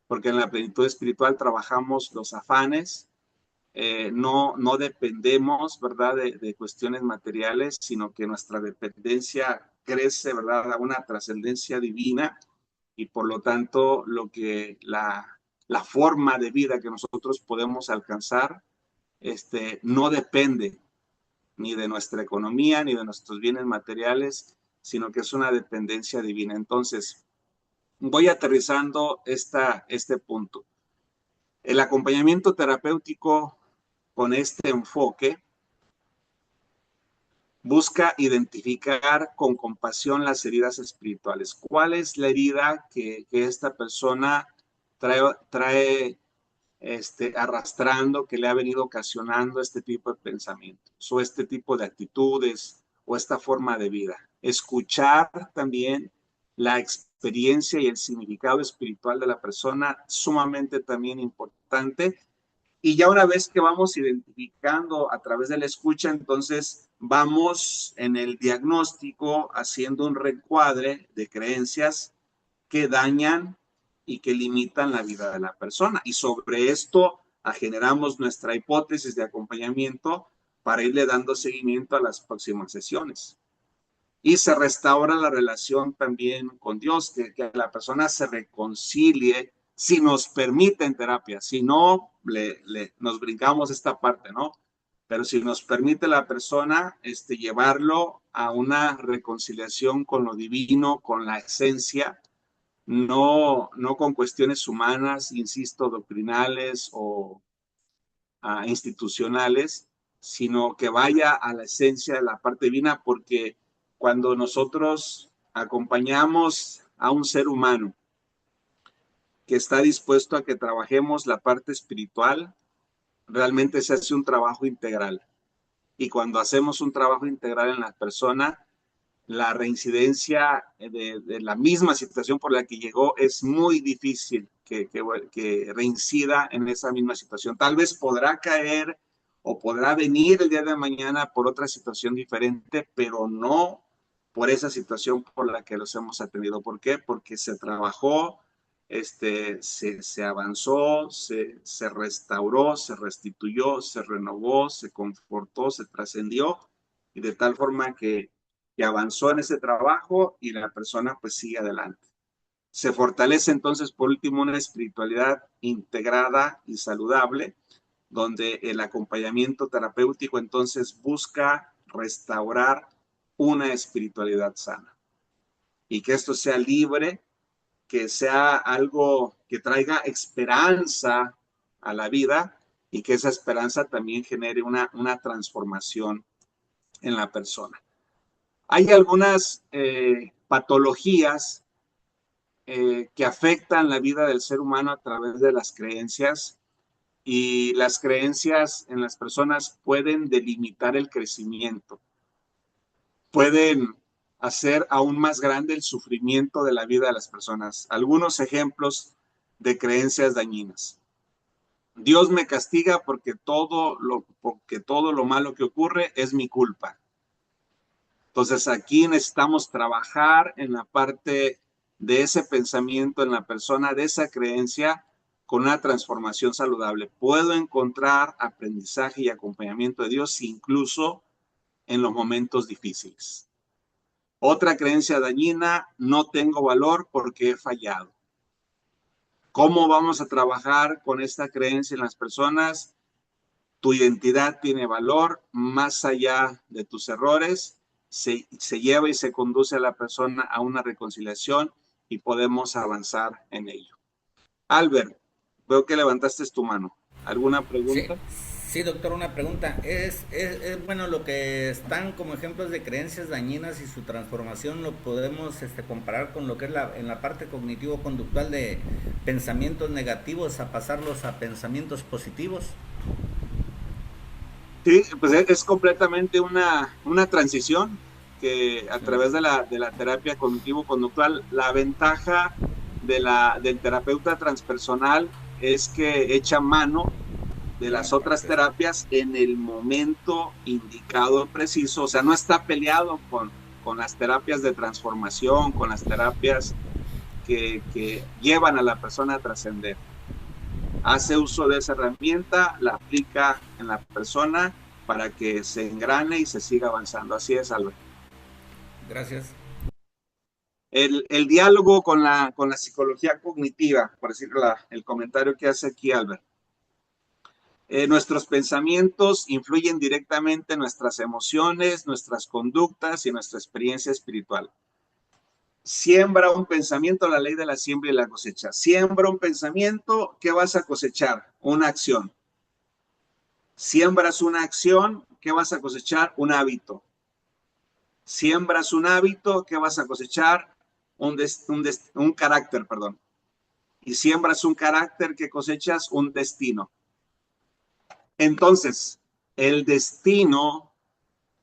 porque en la plenitud espiritual trabajamos los afanes, no dependemos, ¿verdad?, de cuestiones materiales, sino que nuestra dependencia crece, ¿verdad?, a una trascendencia divina, y por lo tanto la forma de vida que nosotros podemos alcanzar no depende ni de nuestra economía, ni de nuestros bienes materiales, sino que es una dependencia divina. Entonces, voy aterrizando este punto. El acompañamiento terapéutico con este enfoque busca identificar con compasión las heridas espirituales. ¿Cuál es la herida que esta persona trae arrastrando, que le ha venido ocasionando este tipo de pensamientos o este tipo de actitudes o esta forma de vida? Escuchar también la experiencia y el significado espiritual de la persona, sumamente también importante. Y ya una vez que vamos identificando a través de la escucha, entonces vamos en el diagnóstico haciendo un reencuadre de creencias que dañan y que limitan la vida de la persona. Y sobre esto generamos nuestra hipótesis de acompañamiento para irle dando seguimiento a las próximas sesiones. Y se restaura la relación también con Dios, que la persona se reconcilie, si nos permite en terapia. Si no, nos brincamos esta parte, ¿no? Pero si nos permite la persona llevarlo a una reconciliación con lo divino, con la esencia, no con cuestiones humanas, insisto, doctrinales o institucionales, sino que vaya a la esencia de la parte divina, porque cuando nosotros acompañamos a un ser humano que está dispuesto a que trabajemos la parte espiritual, realmente se hace un trabajo integral. Y cuando hacemos un trabajo integral en la persona, la reincidencia de la misma situación por la que llegó es muy difícil que reincida en esa misma situación. Tal vez podrá caer o podrá venir el día de mañana por otra situación diferente, pero no por esa situación por la que los hemos atendido. ¿Por qué? Porque se trabajó, se avanzó, se restauró, se restituyó, se renovó, se confortó, se trascendió, y de tal forma que avanzó en ese trabajo y la persona pues sigue adelante. Se fortalece entonces por último una espiritualidad integrada y saludable, donde el acompañamiento terapéutico entonces busca restaurar una espiritualidad sana y que esto sea libre, que sea algo que traiga esperanza a la vida y que esa esperanza también genere una transformación en la persona. Hay algunas patologías que afectan la vida del ser humano a través de las creencias, y las creencias en las personas pueden delimitar el crecimiento, pueden hacer aún más grande el sufrimiento de la vida de las personas. Algunos ejemplos de creencias dañinas. Dios me castiga porque todo lo malo que ocurre es mi culpa. Entonces aquí necesitamos trabajar en la parte de ese pensamiento en la persona, de esa creencia, con una transformación saludable. Puedo encontrar aprendizaje y acompañamiento de Dios incluso en los momentos difíciles. Otra creencia dañina: no tengo valor porque he fallado. ¿Cómo vamos a trabajar con esta creencia en las personas? Tu identidad tiene valor más allá de tus errores. Se lleva y se conduce a la persona a una reconciliación y podemos avanzar en ello. Albert, veo que levantaste tu mano. ¿Alguna Sí, pregunta? sí, doctor, una pregunta. Bueno, lo que están como ejemplos de creencias dañinas y su transformación lo podemos comparar con lo que es en la parte cognitivo-conductual de pensamientos negativos a pasarlos a pensamientos positivos. Sí, pues es completamente una transición que a través de la terapia cognitivo-conductual, la ventaja del terapeuta transpersonal es que echa mano de las otras terapias en el momento indicado preciso. O sea, no está peleado con las terapias de transformación, con las terapias que llevan a la persona a trascender. Hace uso de esa herramienta, la aplica en la persona para que se engrane y se siga avanzando. Así es, Albert. Gracias. El diálogo con la psicología cognitiva, por decir el comentario que hace aquí Albert. Nuestros pensamientos influyen directamente en nuestras emociones, nuestras conductas y nuestra experiencia espiritual. Siembra un pensamiento, la ley de la siembra y la cosecha. Siembra un pensamiento, ¿qué vas a cosechar? Una acción. Siembras una acción, ¿qué vas a cosechar? Un hábito. Siembras un hábito, ¿qué vas a cosechar? Un carácter, perdón. Y siembras un carácter, ¿qué cosechas? Un destino. Entonces, el destino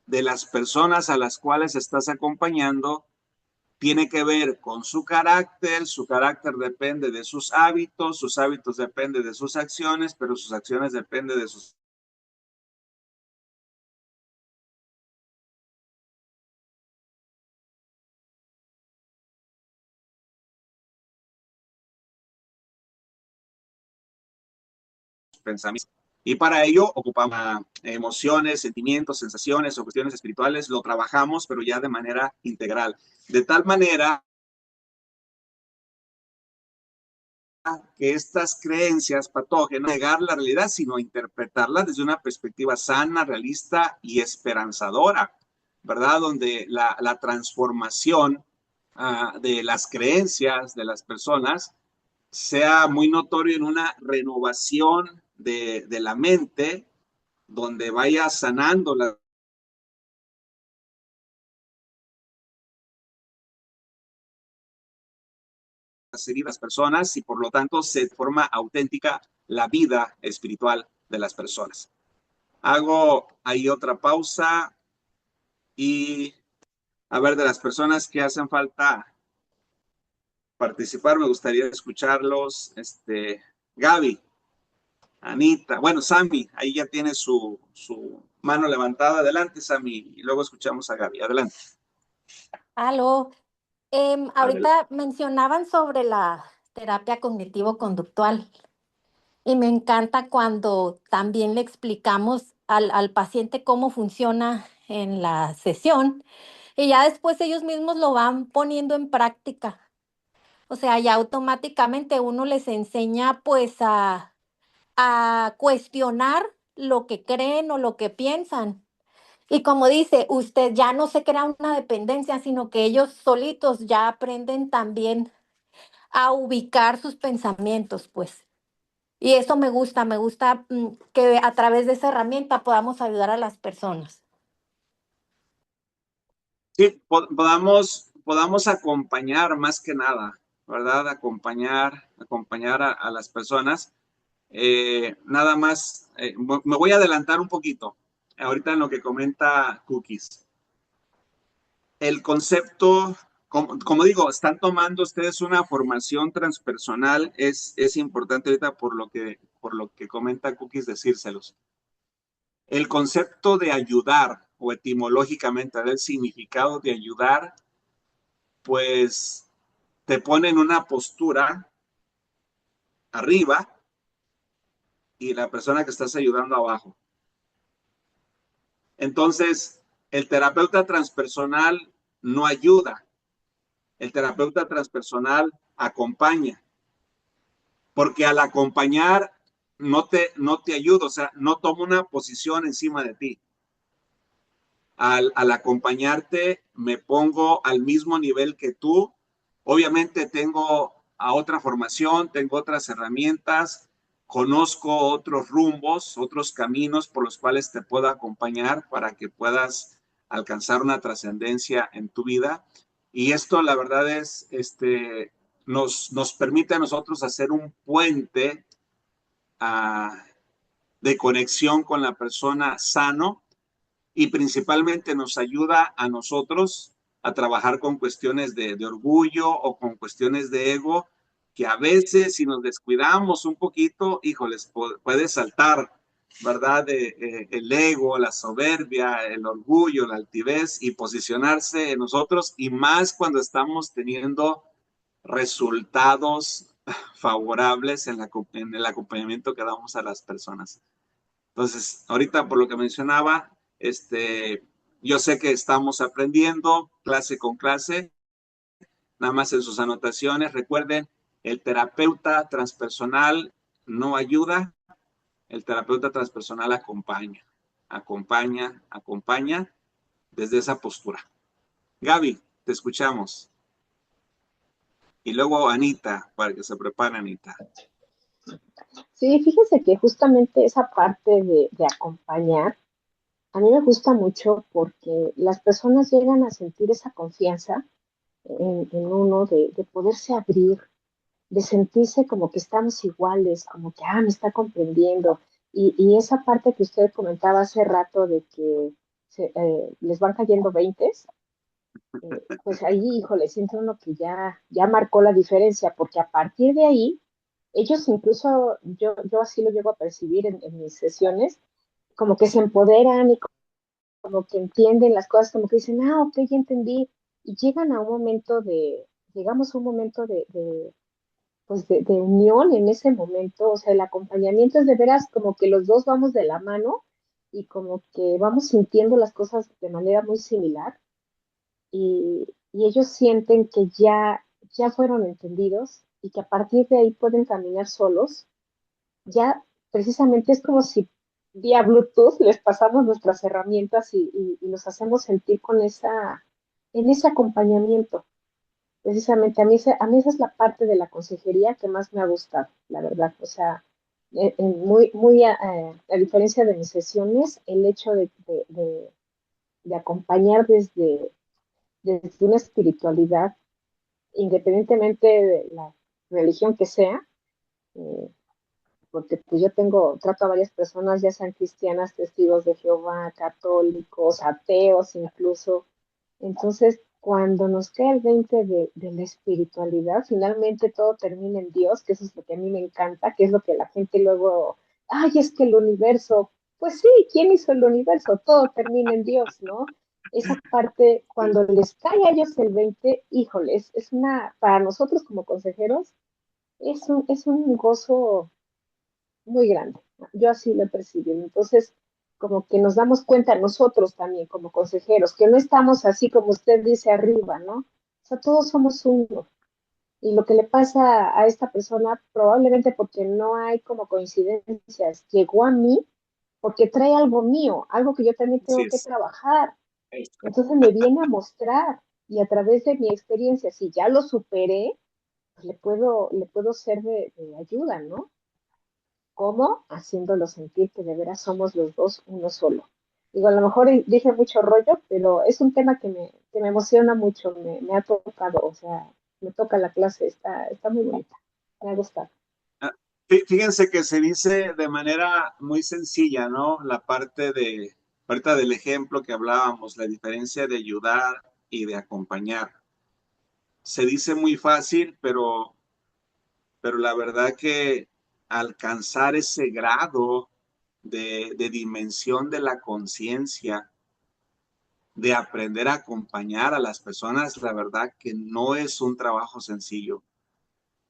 de las personas a las cuales estás acompañando tiene que ver con su carácter depende de sus hábitos dependen de sus acciones, pero sus acciones dependen de sus pensamientos. Y para ello ocupamos emociones, sentimientos, sensaciones o cuestiones espirituales, lo trabajamos, pero ya de manera integral. De tal manera que estas creencias patógenas, negar la realidad, sino interpretarla desde una perspectiva sana, realista y esperanzadora, ¿verdad? Donde la transformación de las creencias de las personas sea muy notorio en una renovación de la mente, donde vaya sanando las heridas personas y por lo tanto se forma auténtica la vida espiritual de las personas. Hago ahí otra pausa y a ver, de las personas que hacen falta participar, me gustaría escucharlos. Gaby, Anita, bueno, Sammy, ahí ya tiene su mano levantada. Adelante, Sammy, y luego escuchamos a Gaby. Adelante. Aló, Adelante. ahorita mencionaban sobre la terapia cognitivo-conductual y me encanta cuando también le explicamos al paciente cómo funciona en la sesión y ya después ellos mismos lo van poniendo en práctica. O sea, ya automáticamente uno les enseña pues a cuestionar lo que creen o lo que piensan. Y como dice, usted ya no se crea una dependencia, sino que ellos solitos ya aprenden también a ubicar sus pensamientos, pues. Y eso me gusta que a través de esa herramienta podamos ayudar a las personas. Sí, podamos acompañar más que nada, ¿verdad? Acompañar a las personas. Nada más, me voy a adelantar un poquito, ahorita en lo que comenta Cookies. El concepto, como digo, están tomando ustedes una formación transpersonal, es importante ahorita por lo que comenta Cookies decírselos. El concepto de ayudar, o etimológicamente el significado de ayudar, pues te pone en una postura arriba y la persona que estás ayudando abajo. Entonces, el terapeuta transpersonal no ayuda, el terapeuta transpersonal acompaña, porque al acompañar no te ayuda, o sea, no toma una posición encima de ti. Al acompañarte me pongo al mismo nivel que tú. Obviamente tengo a otra formación, tengo otras herramientas, conozco otros rumbos, otros caminos por los cuales te puedo acompañar para que puedas alcanzar una trascendencia en tu vida. Y esto, la verdad es, nos permite a nosotros hacer un puente de conexión con la persona sano, y principalmente nos ayuda a nosotros a trabajar con cuestiones de orgullo o con cuestiones de ego, que a veces si nos descuidamos un poquito, híjoles, puede saltar, ¿verdad? El ego, la soberbia, el orgullo, la altivez y posicionarse en nosotros, y más cuando estamos teniendo resultados favorables en el acompañamiento que damos a las personas. Entonces, ahorita por lo que mencionaba, yo sé que estamos aprendiendo clase con clase, nada más en sus anotaciones. Recuerden, el terapeuta transpersonal no ayuda, el terapeuta transpersonal acompaña desde esa postura. Gaby, te escuchamos. Y luego Anita, para que se prepare Anita. Sí, fíjense que justamente esa parte de acompañar, a mí me gusta mucho porque las personas llegan a sentir esa confianza en uno de poderse abrir, de sentirse como que estamos iguales, como que, me está comprendiendo. Y esa parte que usted comentaba hace rato de que les van cayendo veintes, pues ahí, híjole, siente uno que ya marcó la diferencia, porque a partir de ahí, ellos incluso, yo así lo llego a percibir en mis sesiones, como que se empoderan y como que entienden las cosas, como que dicen, ok, ya entendí, y llegan a un momento llegamos a un momento pues de unión en ese momento. O sea, el acompañamiento es de veras como que los dos vamos de la mano y como que vamos sintiendo las cosas de manera muy similar y ellos sienten que ya fueron entendidos y que a partir de ahí pueden caminar solos. Ya precisamente es como si vía Bluetooth les pasamos nuestras herramientas y los hacemos sentir en ese acompañamiento. Precisamente a mí esa es la parte de la consejería que más me ha gustado, la verdad. O sea, muy a diferencia de mis sesiones, el hecho de acompañar desde una espiritualidad, independientemente de la religión que sea, eh, porque pues yo trato a varias personas, ya sean cristianas, testigos de Jehová, católicos, ateos incluso. Entonces, cuando nos cae el 20 de la espiritualidad, finalmente todo termina en Dios, que eso es lo que a mí me encanta, que es lo que la gente luego, ay, es que el universo, pues sí, ¿quién hizo el universo? Todo termina en Dios, ¿no? Esa parte, cuando les cae a ellos el 20, híjole, para nosotros como consejeros, es un gozo muy grande. Yo así lo he percibido. Entonces, como que nos damos cuenta nosotros también como consejeros, que no estamos así como usted dice arriba, ¿no? O sea, todos somos uno. Y lo que le pasa a esta persona, probablemente porque no hay como coincidencias, llegó a mí porque trae algo mío, algo que yo también Así tengo que es. trabajar. Entonces me viene a mostrar y a través de mi experiencia, si ya lo superé, pues le puedo ser de ayuda, ¿no? ¿Cómo? Haciéndolo sentir que de veras somos los dos uno solo. Digo, a lo mejor dije mucho rollo, pero es un tema que me emociona mucho, me ha tocado, o sea, me toca la clase, está muy bonita, me ha gustado. Ah, fíjense que se dice de manera muy sencilla, ¿no? La parte de, ahorita del ejemplo que hablábamos, la diferencia de ayudar y de acompañar. Se dice muy fácil, pero la verdad que alcanzar ese grado de dimensión de la conciencia, de aprender a acompañar a las personas, la verdad que no es un trabajo sencillo,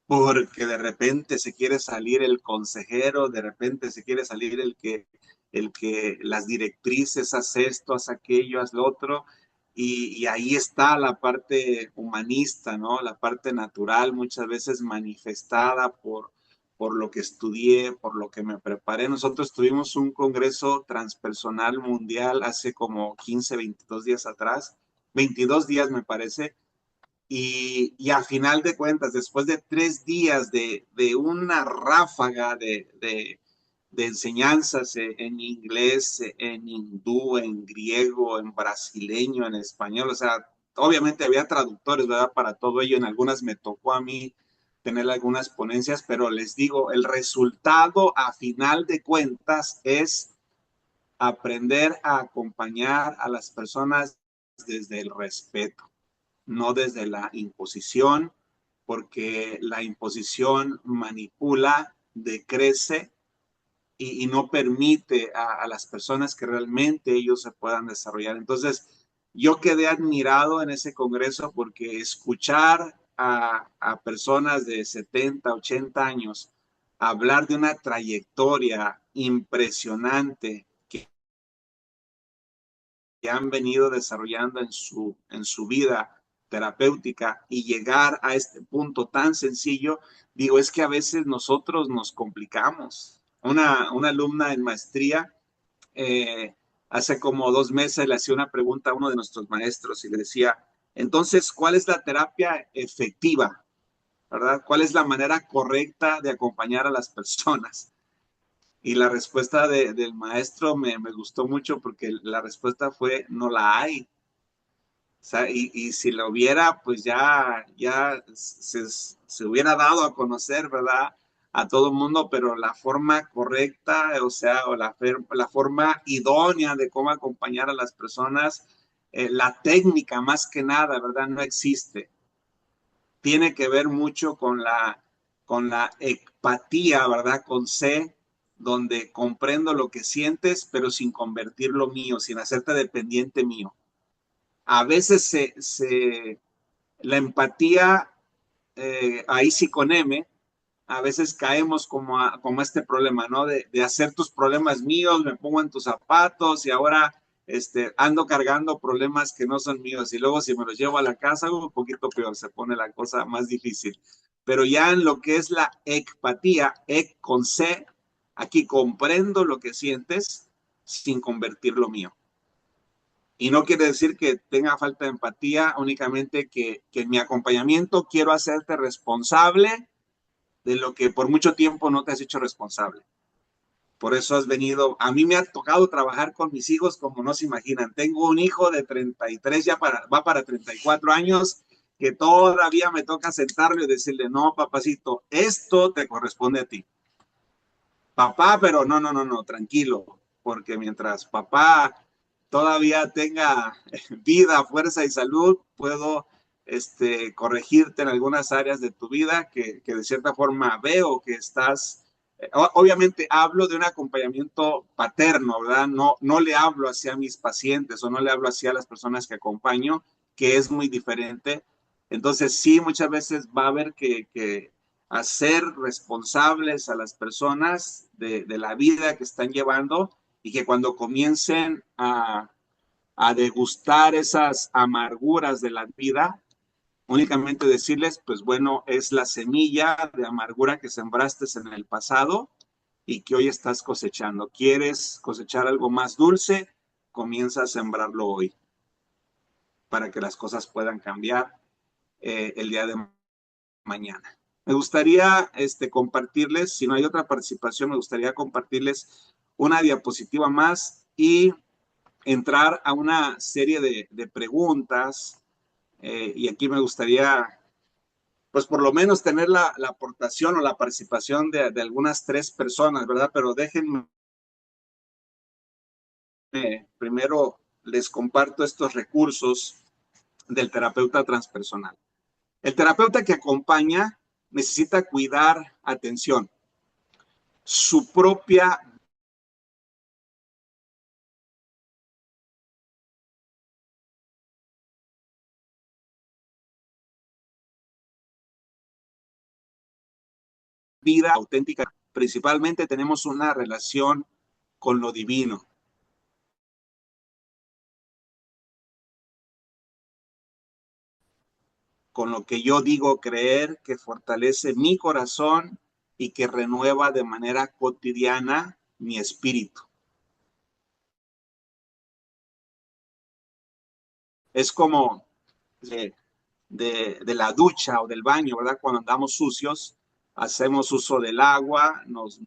porque de repente se quiere salir el consejero, de repente se quiere salir el que las directrices, haz esto, haz aquello, haz lo otro, y ahí está la parte humanista, ¿no? La parte natural, muchas veces manifestada por lo que estudié, por lo que me preparé. Nosotros tuvimos un congreso transpersonal mundial hace como 15, 22 días atrás, 22 días me parece, y a final de cuentas, después de 3 días de una ráfaga de enseñanzas en inglés, en hindú, en griego, en brasileño, en español, o sea, obviamente había traductores, ¿verdad? Para todo ello, en algunas me tocó a mí tener algunas ponencias, pero les digo, el resultado a final de cuentas es aprender a acompañar a las personas desde el respeto, no desde la imposición, porque la imposición manipula, decrece y no permite a las personas que realmente ellos se puedan desarrollar. Entonces, yo quedé admirado en ese congreso porque escuchar a personas de 70, 80 años hablar de una trayectoria impresionante que han venido desarrollando en su vida terapéutica y llegar a este punto tan sencillo, digo, es que a veces nosotros nos complicamos. Una alumna en maestría, hace como 2 meses le hacía una pregunta a uno de nuestros maestros y le decía, entonces, ¿cuál es la terapia efectiva? ¿Verdad? ¿Cuál es la manera correcta de acompañar a las personas? Y la respuesta del maestro me gustó mucho porque la respuesta fue, no la hay. O sea, y si lo hubiera, pues ya se hubiera dado a conocer, ¿verdad? A todo el mundo, pero la forma correcta, o sea, o la forma idónea de cómo acompañar a las personas, la técnica más que nada, ¿verdad? No existe. Tiene que ver mucho con la empatía, ¿verdad? Con C, donde comprendo lo que sientes, pero sin convertirlo mío, sin hacerte dependiente mío. A veces la empatía, ahí sí con M, a veces caemos como este problema, ¿no? De hacer tus problemas míos, me pongo en tus zapatos y ahora ando cargando problemas que no son míos. Y luego si me los llevo a la casa, un poquito peor, se pone la cosa más difícil. Pero ya en lo que es la ecpatía, ec con C, aquí comprendo lo que sientes sin convertir lo mío. Y no quiere decir que tenga falta de empatía, únicamente que en mi acompañamiento quiero hacerte responsable de lo que por mucho tiempo no te has hecho responsable. Por eso has venido, a mí me ha tocado trabajar con mis hijos como no se imaginan. Tengo un hijo de 33, va para 34 años, que todavía me toca sentarlo y decirle, no, papacito, esto te corresponde a ti. Papá, pero no, tranquilo, porque mientras papá todavía tenga vida, fuerza y salud, puedo corregirte en algunas áreas de tu vida que de cierta forma veo que estás, obviamente hablo de un acompañamiento paterno, ¿verdad? No le hablo hacia mis pacientes o no le hablo hacia las personas que acompaño, que es muy diferente. Entonces sí, muchas veces va a haber que hacer responsables a las personas de la vida que están llevando y que cuando comiencen a degustar esas amarguras de la vida, únicamente decirles, pues bueno, es la semilla de amargura que sembraste en el pasado y que hoy estás cosechando. ¿Quieres cosechar algo más dulce? Comienza a sembrarlo hoy para que las cosas puedan cambiar el día de mañana. Me gustaría compartirles, si no hay otra participación, me gustaría compartirles una diapositiva más y entrar a una serie de preguntas. Y aquí me gustaría, pues por lo menos tener la aportación o la participación de algunas 3 personas, ¿verdad? Pero déjenme, primero les comparto estos recursos del terapeuta transpersonal. El terapeuta que acompaña necesita cuidar, atención, su propia vida auténtica. Principalmente tenemos una relación con lo divino. Con lo que yo digo creer, que fortalece mi corazón y que renueva de manera cotidiana mi espíritu. Es como de la ducha o del baño, ¿verdad? Cuando andamos sucios, hacemos uso del agua, nos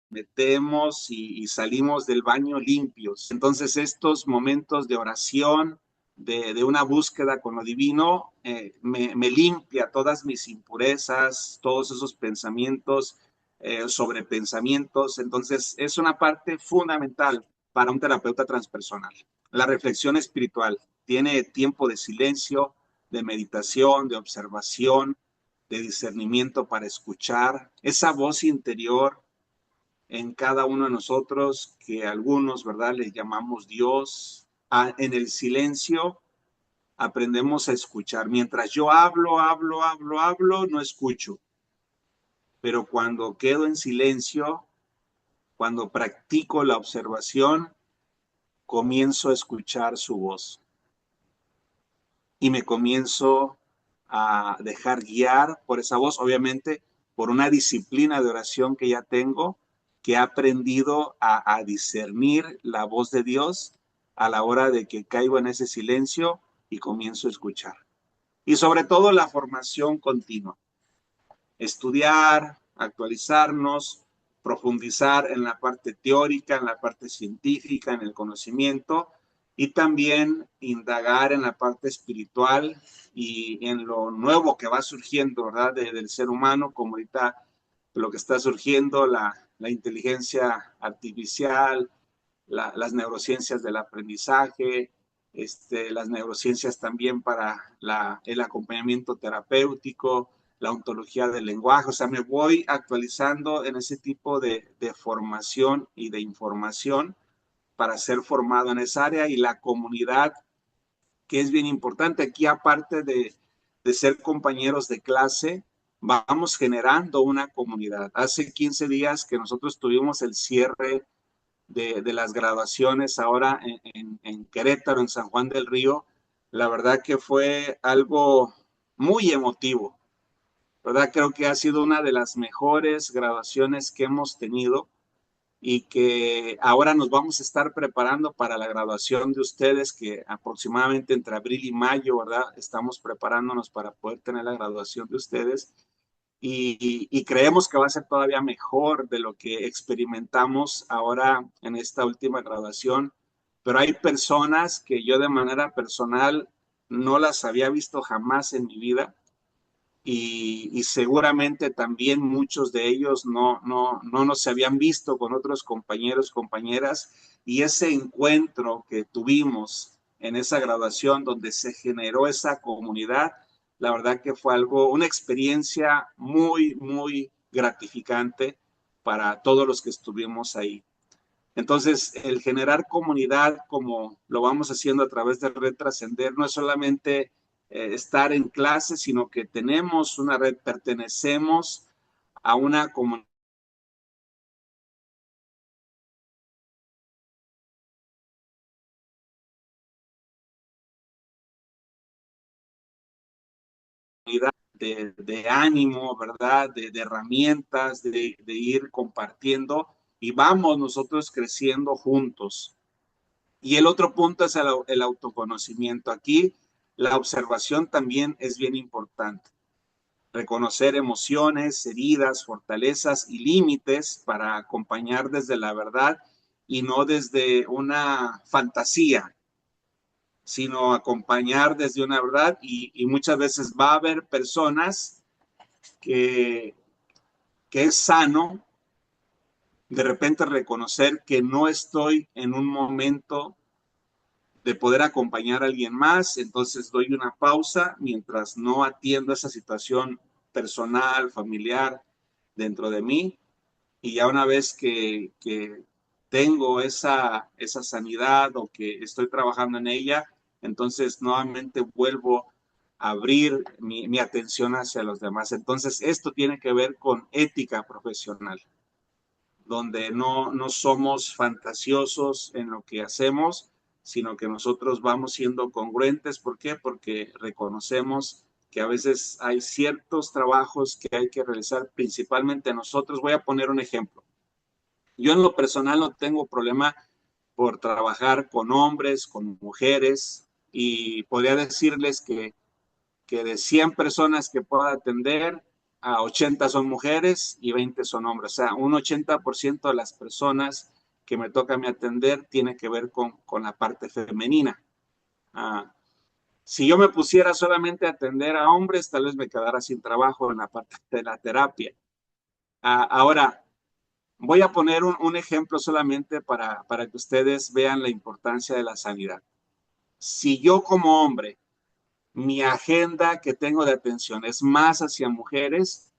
metemos y salimos del baño limpios. Entonces estos momentos de oración, de una búsqueda con lo divino, me limpia todas mis impurezas, todos esos pensamientos, sobre pensamientos. Entonces es una parte fundamental para un terapeuta transpersonal. La reflexión espiritual tiene tiempo de silencio, de meditación, de observación, de discernimiento para escuchar esa voz interior en cada uno de nosotros, que algunos, ¿verdad?, le llamamos Dios. En el silencio aprendemos a escuchar. Mientras yo hablo, no escucho. Pero cuando quedo en silencio, cuando practico la observación, comienzo a escuchar su voz. Y me comienzo a dejar guiar por esa voz, obviamente, por una disciplina de oración que ya tengo, que he aprendido a discernir la voz de Dios a la hora de que caigo en ese silencio y comienzo a escuchar. Y sobre todo la formación continua. Estudiar, actualizarnos, profundizar en la parte teórica, en la parte científica, en el conocimiento, y también indagar en la parte espiritual y en lo nuevo que va surgiendo, ¿verdad?, del ser humano, como ahorita lo que está surgiendo, la inteligencia artificial, las neurociencias del aprendizaje, las neurociencias también para el acompañamiento terapéutico, la ontología del lenguaje. O sea, me voy actualizando en ese tipo de formación y de información para ser formado en esa área, y la comunidad, que es bien importante. Aquí, aparte de ser compañeros de clase, vamos generando una comunidad. Hace 15 días que nosotros tuvimos el cierre de las graduaciones ahora en Querétaro, en San Juan del Río, la verdad que fue algo muy emotivo, ¿verdad? Creo que ha sido una de las mejores graduaciones que hemos tenido y que ahora nos vamos a estar preparando para la graduación de ustedes, que aproximadamente entre abril y mayo, ¿verdad? Estamos preparándonos para poder tener la graduación de ustedes y creemos que va a ser todavía mejor de lo que experimentamos ahora en esta última graduación, pero hay personas que yo de manera personal no las había visto jamás en mi vida y seguramente también muchos de ellos no nos habían visto con otros compañeros, compañeras, y ese encuentro que tuvimos en esa graduación donde se generó esa comunidad, la verdad que fue algo, una experiencia muy, muy gratificante para todos los que estuvimos ahí. Entonces, el generar comunidad como lo vamos haciendo a través de Red Trascender no es solamente estar en clase, sino que tenemos una red, pertenecemos a una comunidad de ánimo, ¿verdad? De herramientas, de ir compartiendo y vamos nosotros creciendo juntos. Y el otro punto es el autoconocimiento. Aquí la observación también es bien importante. Reconocer emociones, heridas, fortalezas y límites para acompañar desde la verdad y no desde una fantasía, sino acompañar desde una verdad y muchas veces va a haber personas que, que es sano de repente reconocer que no estoy en un momento de poder acompañar a alguien más, entonces doy una pausa mientras no atiendo esa situación personal, familiar dentro de mí y ya una vez que tengo esa sanidad o que estoy trabajando en ella, entonces nuevamente vuelvo a abrir mi atención hacia los demás. Entonces esto tiene que ver con ética profesional, donde no somos fantasiosos en lo que hacemos, sino que nosotros vamos siendo congruentes. ¿Por qué? Porque reconocemos que a veces hay ciertos trabajos que hay que realizar principalmente nosotros. Voy a poner un ejemplo. Yo en lo personal no tengo problema por trabajar con hombres, con mujeres, y podría decirles que de 100 personas que pueda atender, a 80 son mujeres y 20 son hombres. O sea, un 80% de las personas que me toca a mí atender tiene que ver con la parte femenina. Si yo me pusiera solamente a atender a hombres, tal vez me quedara sin trabajo en la parte de la terapia. Ahora, voy a poner un ejemplo solamente para que ustedes vean la importancia de la sanidad. Si yo como hombre mi agenda que tengo de atención es más hacia mujeres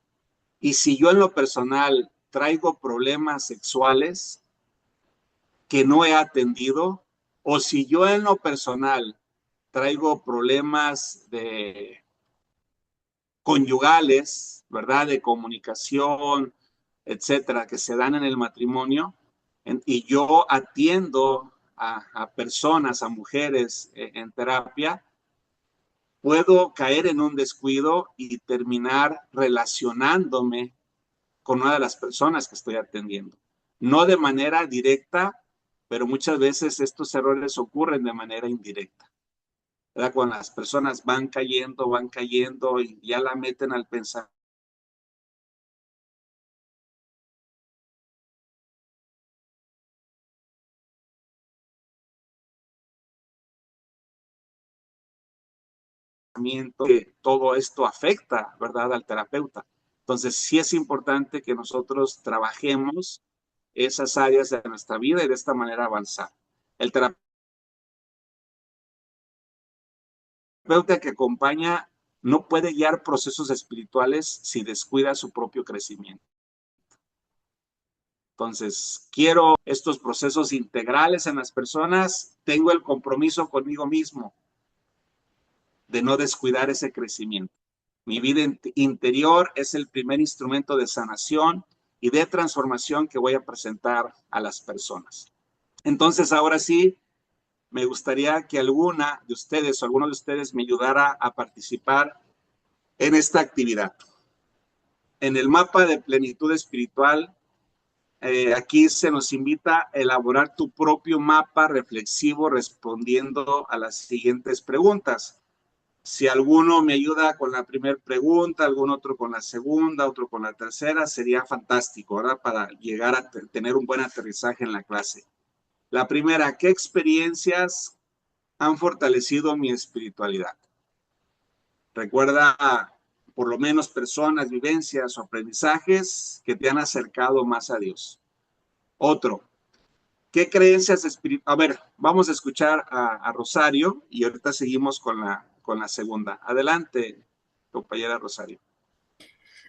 y si yo en lo personal traigo problemas sexuales que no he atendido o si yo en lo personal traigo problemas de conyugales, ¿verdad? De comunicación, etcétera, que se dan en el matrimonio y yo atiendo a personas, a mujeres en terapia, puedo caer en un descuido y terminar relacionándome con una de las personas que estoy atendiendo. No de manera directa, pero muchas veces estos errores ocurren de manera indirecta. ¿Verdad? Cuando las personas van cayendo y ya la meten al pensamiento que todo esto afecta, ¿verdad?, al terapeuta. Entonces, sí es importante que nosotros trabajemos esas áreas de nuestra vida y de esta manera avanzar. El terapeuta que acompaña no puede guiar procesos espirituales si descuida su propio crecimiento. Entonces, quiero estos procesos integrales en las personas, tengo el compromiso conmigo mismo de no descuidar ese crecimiento. Mi vida interior es el primer instrumento de sanación y de transformación que voy a presentar a las personas. Entonces, ahora sí, me gustaría que alguna de ustedes o alguno de ustedes me ayudara a participar en esta actividad. En el mapa de plenitud espiritual, aquí se nos invita a elaborar tu propio mapa reflexivo respondiendo a las siguientes preguntas. Si alguno me ayuda con la primera pregunta, algún otro con la segunda, otro con la tercera, sería fantástico, ¿verdad? Para llegar a tener un buen aterrizaje en la clase. La primera, ¿qué experiencias han fortalecido mi espiritualidad? Recuerda por lo menos personas, vivencias o aprendizajes que te han acercado más a Dios. Otro, ¿qué creencias espirituales? A ver, vamos a escuchar a Rosario y ahorita seguimos con la segunda. Adelante, compañera Rosario.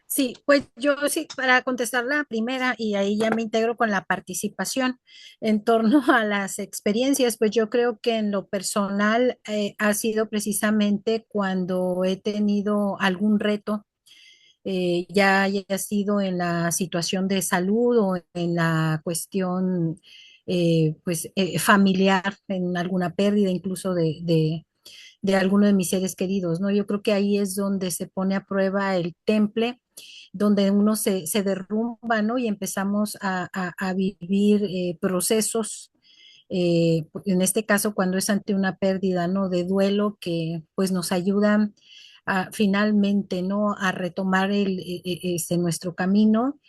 Sí, pues yo sí, para contestar la primera y ahí ya me integro con la participación en torno a las experiencias, pues yo creo que en lo personal ha sido precisamente cuando he tenido algún reto, ya haya sido en la situación de salud o en la cuestión familiar, en alguna pérdida incluso de alguno de mis seres queridos, ¿no? Yo creo que ahí es donde se pone a prueba el temple, donde uno se derrumba, ¿no? Y empezamos a vivir procesos, en este caso cuando es ante una pérdida, ¿no? De duelo que pues nos ayudan a, finalmente, ¿no? A retomar nuestro camino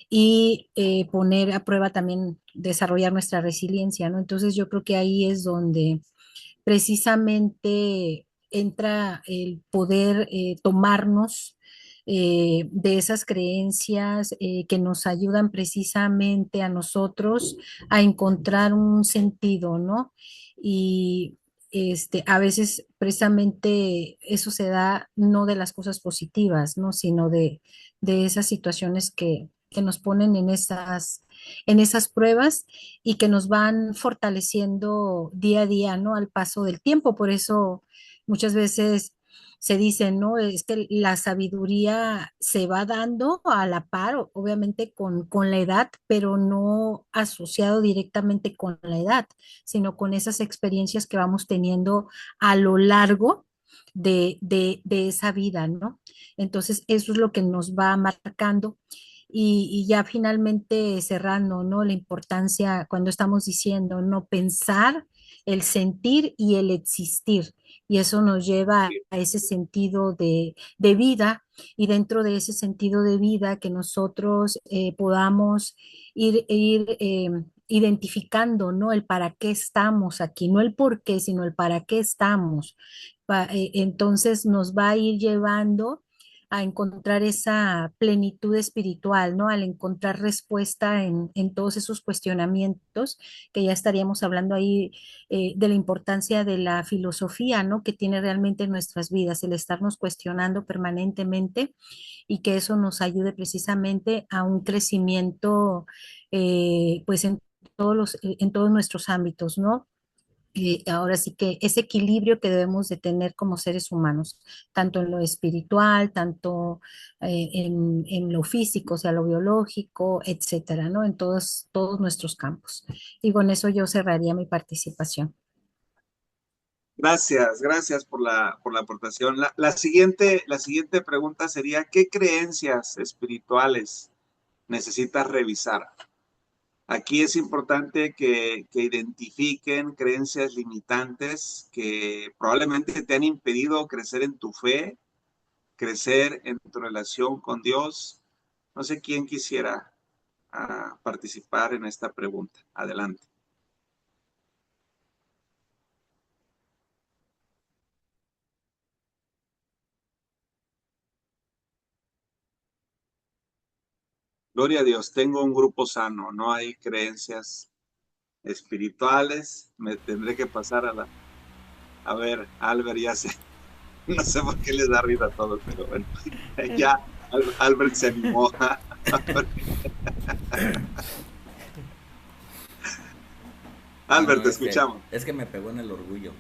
y poner a prueba también desarrollar nuestra resiliencia, ¿no? Entonces yo creo que ahí es donde precisamente entra el poder tomarnos de esas creencias que nos ayudan precisamente a nosotros a encontrar un sentido, ¿no? Y a veces precisamente eso se da no de las cosas positivas, ¿no? Sino de esas situaciones que nos ponen en esas pruebas y que nos van fortaleciendo día a día, ¿no? Al paso del tiempo. Por eso muchas veces se dice, ¿no? Es que la sabiduría se va dando a la par, obviamente con la edad, pero no asociado directamente con la edad, sino con esas experiencias que vamos teniendo a lo largo de esa vida, ¿no? Entonces, eso es lo que nos va marcando. Y ya finalmente cerrando, ¿no? La importancia cuando estamos diciendo, no pensar, el sentir y el existir. Y eso nos lleva a ese sentido de vida y dentro de ese sentido de vida que nosotros podamos ir identificando, ¿no? El para qué estamos aquí, no el por qué, sino el para qué estamos. Entonces nos va a ir llevando a encontrar esa plenitud espiritual, ¿no? Al encontrar respuesta en todos esos cuestionamientos, que ya estaríamos hablando ahí de la importancia de la filosofía, ¿no? Que tiene realmente en nuestras vidas, el estarnos cuestionando permanentemente y que eso nos ayude precisamente a un crecimiento, pues en todos nuestros ámbitos, ¿no? Ahora sí que ese equilibrio que debemos de tener como seres humanos, tanto en lo espiritual, tanto en lo físico, o sea, lo biológico, etcétera, ¿no? En todos nuestros campos. Y con eso yo cerraría mi participación. Gracias por la aportación. La siguiente pregunta sería, ¿qué creencias espirituales necesitas revisar? Aquí es importante que identifiquen creencias limitantes que probablemente te han impedido crecer en tu fe, crecer en tu relación con Dios. No sé quién quisiera participar en esta pregunta. Adelante. Gloria a Dios, tengo un grupo sano, no hay creencias espirituales. Me tendré que pasar a ver, Albert ya sé, no sé por qué les da risa a todos, pero bueno, ya Albert se animó. Albert, te escuchamos. Es que me pegó en el orgullo.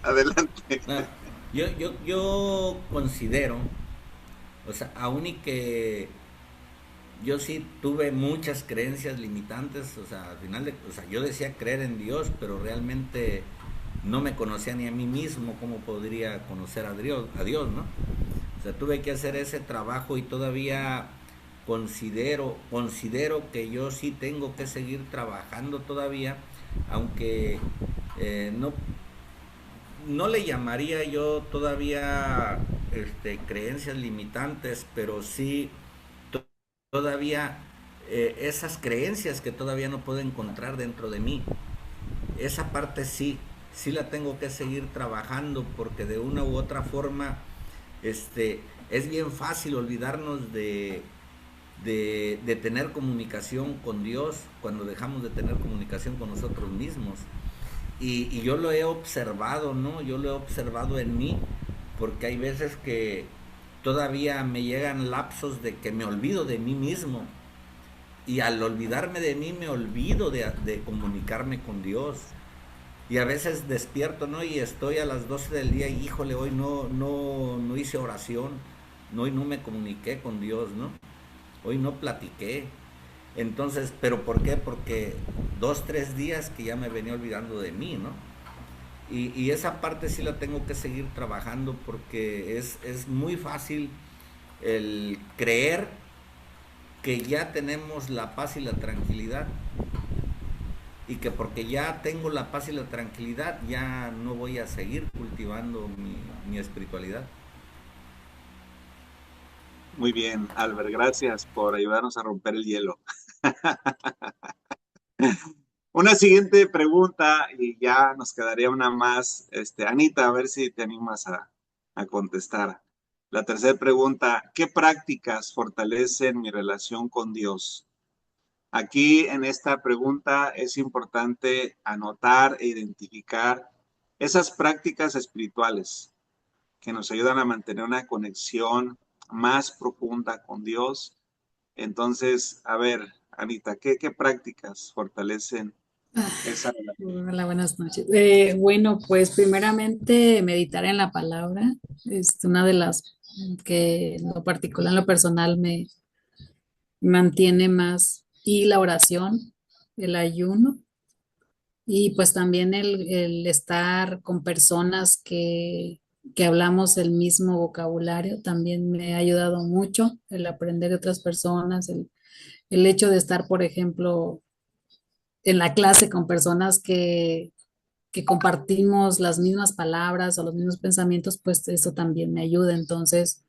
Adelante. No, yo considero, o sea, aún y que yo sí tuve muchas creencias limitantes, o sea, al final o sea, yo decía creer en Dios, pero realmente no me conocía ni a mí mismo, ¿cómo podría conocer a Dios, ¿no? O sea, tuve que hacer ese trabajo y todavía considero que yo sí tengo que seguir trabajando todavía, aunque no, no le llamaría yo todavía creencias limitantes, pero sí todavía esas creencias que todavía no puedo encontrar dentro de mí. Esa parte sí, sí la tengo que seguir trabajando porque de una u otra forma es bien fácil olvidarnos de tener comunicación con Dios cuando dejamos de tener comunicación con nosotros mismos. Y yo lo he observado, ¿no? Yo lo he observado en mí, porque hay veces que todavía me llegan lapsos de que me olvido de mí mismo. Y al olvidarme de mí me olvido de comunicarme con Dios. Y a veces despierto, ¿no? Y estoy a las 12 del día y híjole, hoy no hice oración, no, hoy no me comuniqué con Dios, ¿no? Hoy no platiqué. Entonces, ¿pero por qué? Porque 2, 3 días que ya me venía olvidando de mí, ¿no? Y esa parte sí la tengo que seguir trabajando porque es muy fácil el creer que ya tenemos la paz y la tranquilidad y que porque ya tengo la paz y la tranquilidad ya no voy a seguir cultivando mi espiritualidad. Muy bien, Albert, gracias por ayudarnos a romper el hielo. Una siguiente pregunta y ya nos quedaría una más. Anita, a ver si te animas a contestar. La tercera pregunta, ¿qué prácticas fortalecen mi relación con Dios? Aquí en esta pregunta es importante anotar e identificar esas prácticas espirituales que nos ayudan a mantener una conexión más profunda con Dios. Entonces, a ver, Anita, ¿qué prácticas fortalecen esa relación? Hola, buenas noches. Bueno, pues primeramente meditar en la palabra es una de las que en lo particular, en lo personal, me mantiene más. Y la oración, el ayuno y pues también el estar con personas que hablamos el mismo vocabulario también me ha ayudado mucho, el aprender de otras personas, el hecho de estar, por ejemplo, en la clase con personas que compartimos las mismas palabras o los mismos pensamientos, pues eso también me ayuda. Entonces,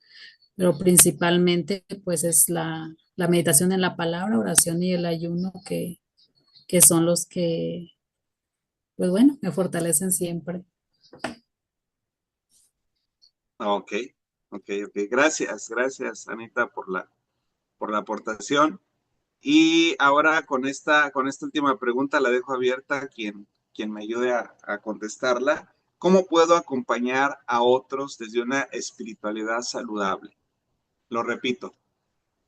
pero principalmente pues es la meditación en la palabra, oración y el ayuno que son los que, pues bueno, me fortalecen siempre. Ok, ok. Gracias, Anita, por la aportación. Y ahora con esta última pregunta la dejo abierta a quien me ayude a contestarla. ¿Cómo puedo acompañar a otros desde una espiritualidad saludable? Lo repito,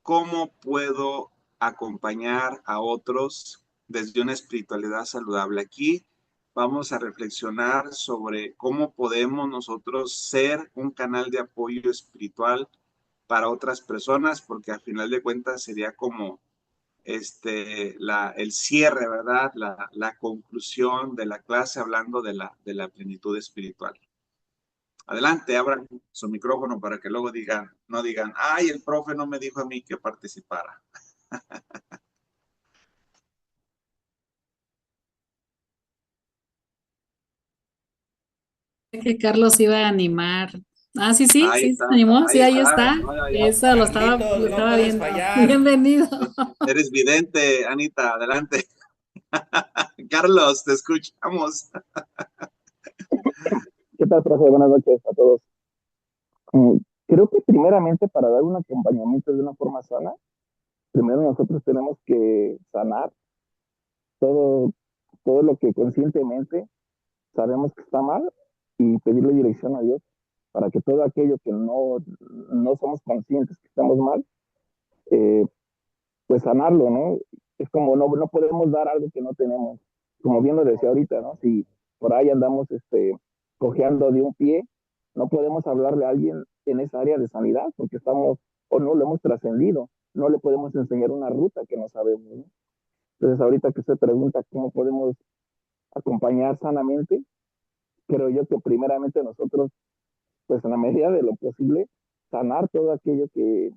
¿cómo puedo acompañar a otros desde una espiritualidad saludable? Aquí vamos a reflexionar sobre cómo podemos nosotros ser un canal de apoyo espiritual para otras personas, porque al final de cuentas sería como el cierre, ¿verdad? La conclusión de la clase hablando de la plenitud espiritual. Adelante, abran su micrófono para que luego no digan, ay, el profe no me dijo a mí que participara. Que Carlos iba a animar. Ah, sí, sí, Ahí sí, se está, animó, sí, ahí ahí está. está. No, Eso lo Carlitos, no estaba puedes viendo. fallar. Bienvenido. eres vidente, Anita, adelante. Carlos, te escuchamos. ¿Qué tal, profe? Buenas noches a todos. Mm, Creo que primeramente para dar un acompañamiento de una forma sana, primero nosotros tenemos que sanar todo, todo lo que conscientemente sabemos que está mal y pedirle dirección a Dios para que todo aquello que no somos conscientes que estamos mal, eh, pues sanarlo, ¿no? Es como no podemos dar algo que no tenemos. Como bien lo decía ahorita, ¿no? Si por ahí andamos cojeando de un pie, no podemos hablarle a alguien en esa área de sanidad porque estamos o no lo hemos trascendido, no le podemos enseñar una ruta que no sabemos, ¿no? Entonces, ahorita que usted pregunta cómo podemos acompañar sanamente, creo yo que primeramente nosotros, pues en la medida de lo posible, sanar todo aquello que,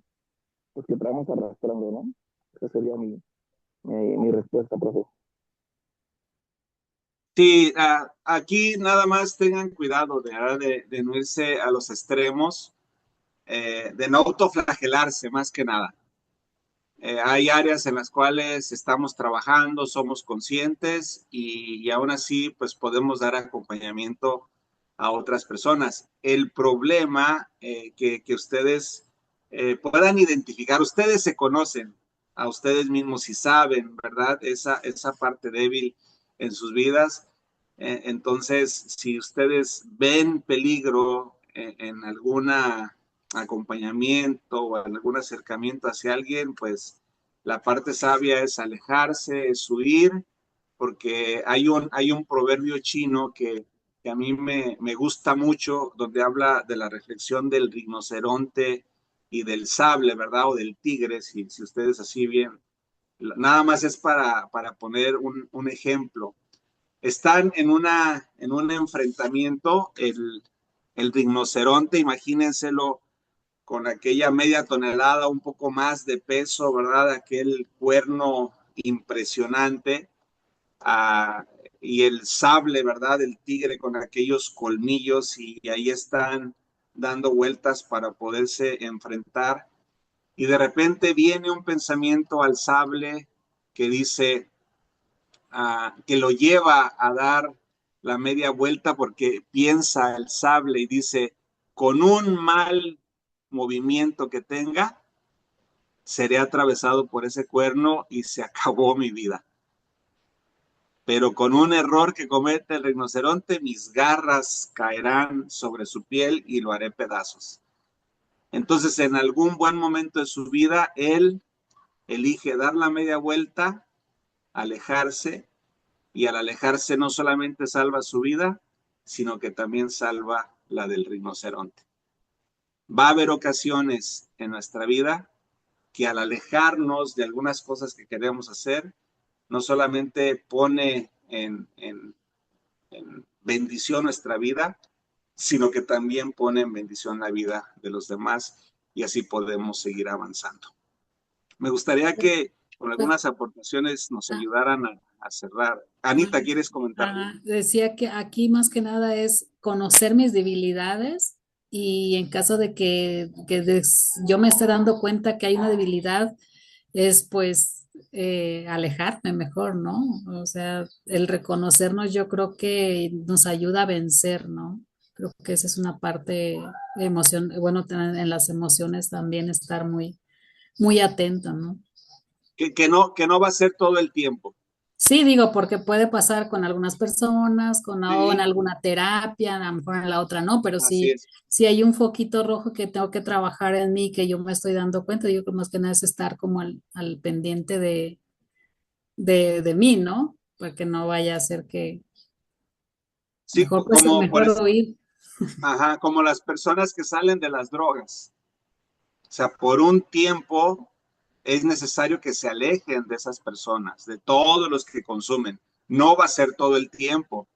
pues, que traemos arrastrando, ¿no? Esa sería mi respuesta, profe. Sí, aquí nada más tengan cuidado de no irse a los extremos, de no autoflagelarse más que nada. Hay áreas en las cuales estamos trabajando, somos conscientes y aún así pues podemos dar acompañamiento a otras personas. El problema que ustedes puedan identificar, ustedes se conocen a ustedes mismos y saben, ¿verdad? Esa parte débil en sus vidas. Entonces, si ustedes ven peligro en alguna acompañamiento o algún acercamiento hacia alguien, pues la parte sabia es alejarse, es huir, porque hay un proverbio chino que a mí me gusta mucho, donde habla de la reflexión del rinoceronte y del sable, ¿verdad? O del tigre, si ustedes así bien. Nada más es para poner un ejemplo. Están en un enfrentamiento, el rinoceronte, imagínenselo con aquella media tonelada, un poco más de peso, ¿verdad? Aquel cuerno impresionante, ah, y el sable, ¿verdad? El tigre con aquellos colmillos y ahí están dando vueltas para poderse enfrentar. Y de repente viene un pensamiento al sable que dice, que lo lleva a dar la media vuelta porque piensa el sable y dice, con un mal movimiento que tenga, seré atravesado por ese cuerno y se acabó mi vida. Pero con un error que comete el rinoceronte, mis garras caerán sobre su piel y lo haré pedazos. Entonces, en algún buen momento de su vida, él elige dar la media vuelta, alejarse, y al alejarse no solamente salva su vida, sino que también salva la del rinoceronte. Va a haber ocasiones en nuestra vida que al alejarnos de algunas cosas que queremos hacer, no solamente pone en bendición nuestra vida, sino que también pone en bendición la vida de los demás y así podemos seguir avanzando. Me gustaría que con algunas aportaciones nos ayudaran a cerrar. Anita, ¿quieres comentar? Decía que aquí más que nada es conocer mis debilidades y en caso de que yo me esté dando cuenta que hay una debilidad, es pues alejarme mejor, ¿no? O sea, el reconocernos yo creo que nos ayuda a vencer, ¿no? Creo que esa es una parte emoción, bueno, en las emociones también estar muy atento, ¿no? Que no va a ser todo el tiempo. Sí, digo, porque puede pasar con algunas personas, o en Sí, alguna terapia, a lo mejor en la otra no, pero así es. si hay un foquito rojo que tengo que trabajar en mí, que yo me estoy dando cuenta, yo creo más que nada es estar como al pendiente de mí, ¿no? Para que no vaya a ser que Sí, mejor oír. ajá, como las personas que salen de las drogas. O sea, por un tiempo es necesario que se alejen de esas personas, de todos los que consumen. No va a ser todo el tiempo.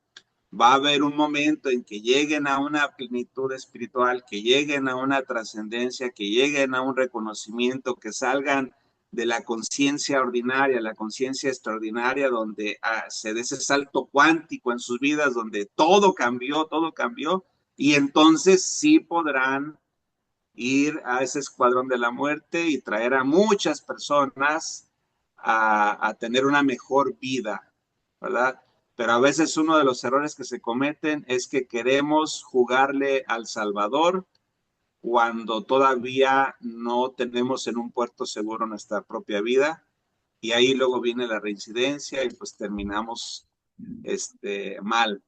Va a haber un momento en que lleguen a una plenitud espiritual, que lleguen a una trascendencia, que lleguen a un reconocimiento, que salgan de la conciencia ordinaria, la conciencia extraordinaria, donde se dé ese salto cuántico en sus vidas, donde todo cambió, y entonces sí podrán ir a ese escuadrón de la muerte y traer a muchas personas a tener una mejor vida, ¿verdad? Pero a veces uno de los errores que se cometen es que queremos jugarle al Salvador cuando todavía no tenemos en un puerto seguro nuestra propia vida y ahí luego viene la reincidencia y pues terminamos mal.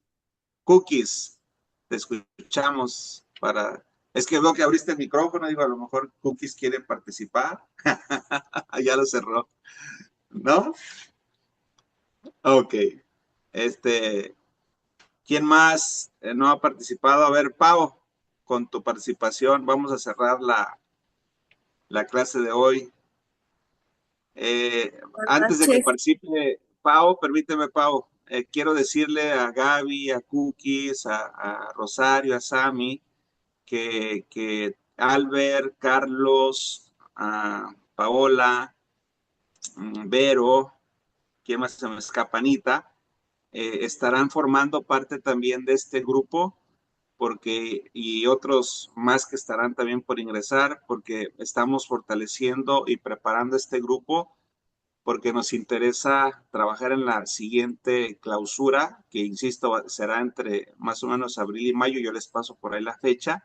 Cookies, te escuchamos para... Es que veo que abriste el micrófono, digo, a lo mejor Cookies quiere participar. Ya lo cerró, ¿no? Ok. ¿Quién más no ha participado? A ver, Pau, con tu participación vamos a cerrar la clase de hoy. Antes de que participe Pau, permíteme, Pau, quiero decirle a Gaby, a Cookies, a Rosario, a Sammy, que Albert, Carlos, a Paola, Vero, ¿quién más se me escapa? Anita, estarán formando parte también de este grupo, porque, y otros más que estarán también por ingresar, porque estamos fortaleciendo y preparando este grupo, porque nos interesa trabajar en la siguiente clausura, que insisto, será entre más o menos abril y mayo. Yo les paso por ahí la fecha,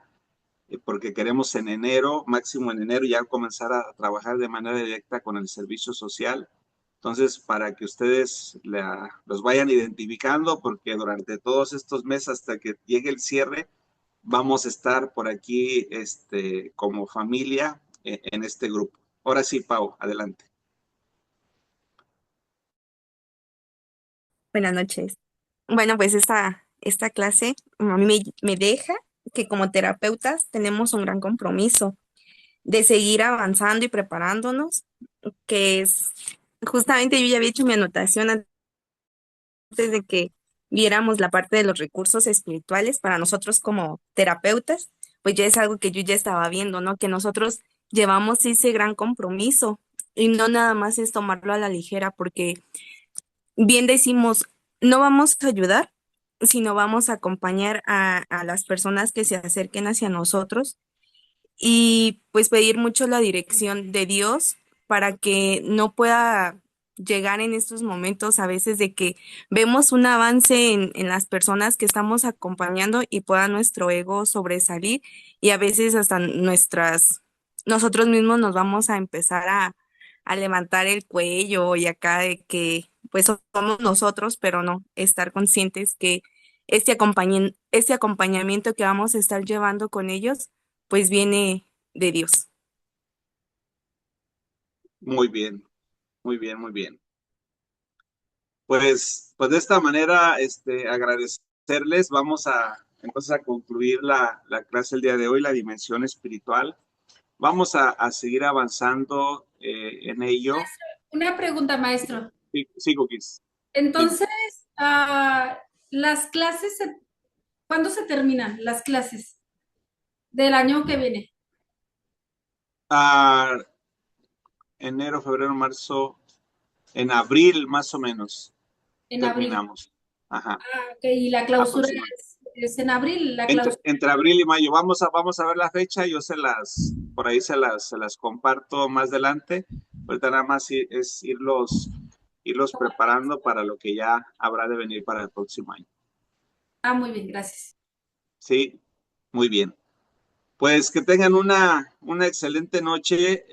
porque queremos en enero, máximo en enero, ya comenzar a trabajar de manera directa con el servicio social. Entonces, para que ustedes los vayan identificando, porque durante todos estos meses hasta que llegue el cierre, vamos a estar por aquí como familia en este grupo. Ahora sí, Pau, adelante. Buenas noches. Bueno, pues esta clase a mí me deja que como terapeutas tenemos un gran compromiso de seguir avanzando y preparándonos, que es justamente yo ya había hecho mi anotación antes de que viéramos la parte de los recursos espirituales para nosotros como terapeutas, pues ya es algo que yo ya estaba viendo, ¿no? Que nosotros llevamos ese gran compromiso y no nada más es tomarlo a la ligera, porque bien decimos, no vamos a ayudar, sino vamos a acompañar a las personas que se acerquen hacia nosotros y pues pedir mucho la dirección de Dios para que no pueda llegar en estos momentos a veces de que vemos un avance en las personas que estamos acompañando y pueda nuestro ego sobresalir y a veces hasta nosotros mismos nos vamos a empezar a levantar el cuello y acá de que pues somos nosotros, pero no, estar conscientes que este acompañamiento que vamos a estar llevando con ellos pues viene de Dios. Muy bien, muy bien, muy bien. Pues de esta manera, agradecerles. Vamos entonces a concluir la clase el día de hoy, la dimensión espiritual. Vamos a seguir avanzando en ello. Una pregunta, maestro. Sí, Cookies. Entonces, las clases, ¿cuándo se terminan las clases del año que viene? Enero, febrero, marzo, en abril más o menos. En terminamos. Abril. Ajá. Okay. Y la clausura es en abril. Entre abril y mayo. Vamos a ver la fecha. Yo por ahí se las comparto más adelante. Ahorita nada más es irlos preparando para lo que ya habrá de venir para el próximo año. Muy bien, gracias. Sí, muy bien. Pues que tengan una excelente noche.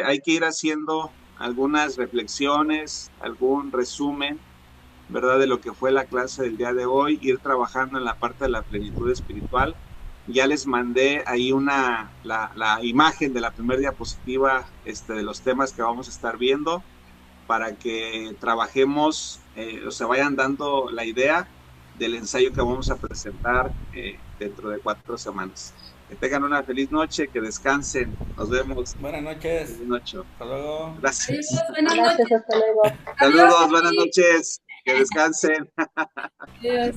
Hay que ir haciendo algunas reflexiones, algún resumen, ¿verdad?, de lo que fue la clase del día de hoy, ir trabajando en la parte de la plenitud espiritual. Ya les mandé ahí la imagen de la primera diapositiva de los temas que vamos a estar viendo, para que trabajemos o se vayan dando la idea del ensayo que vamos a presentar dentro de 4 semanas. Que tengan una feliz noche, que descansen. Nos vemos. Buenas noches. Feliz noche. Hasta luego. Gracias. Buenas noches. Gracias, hasta luego. Saludos, buenas noches. Que descansen. Adiós.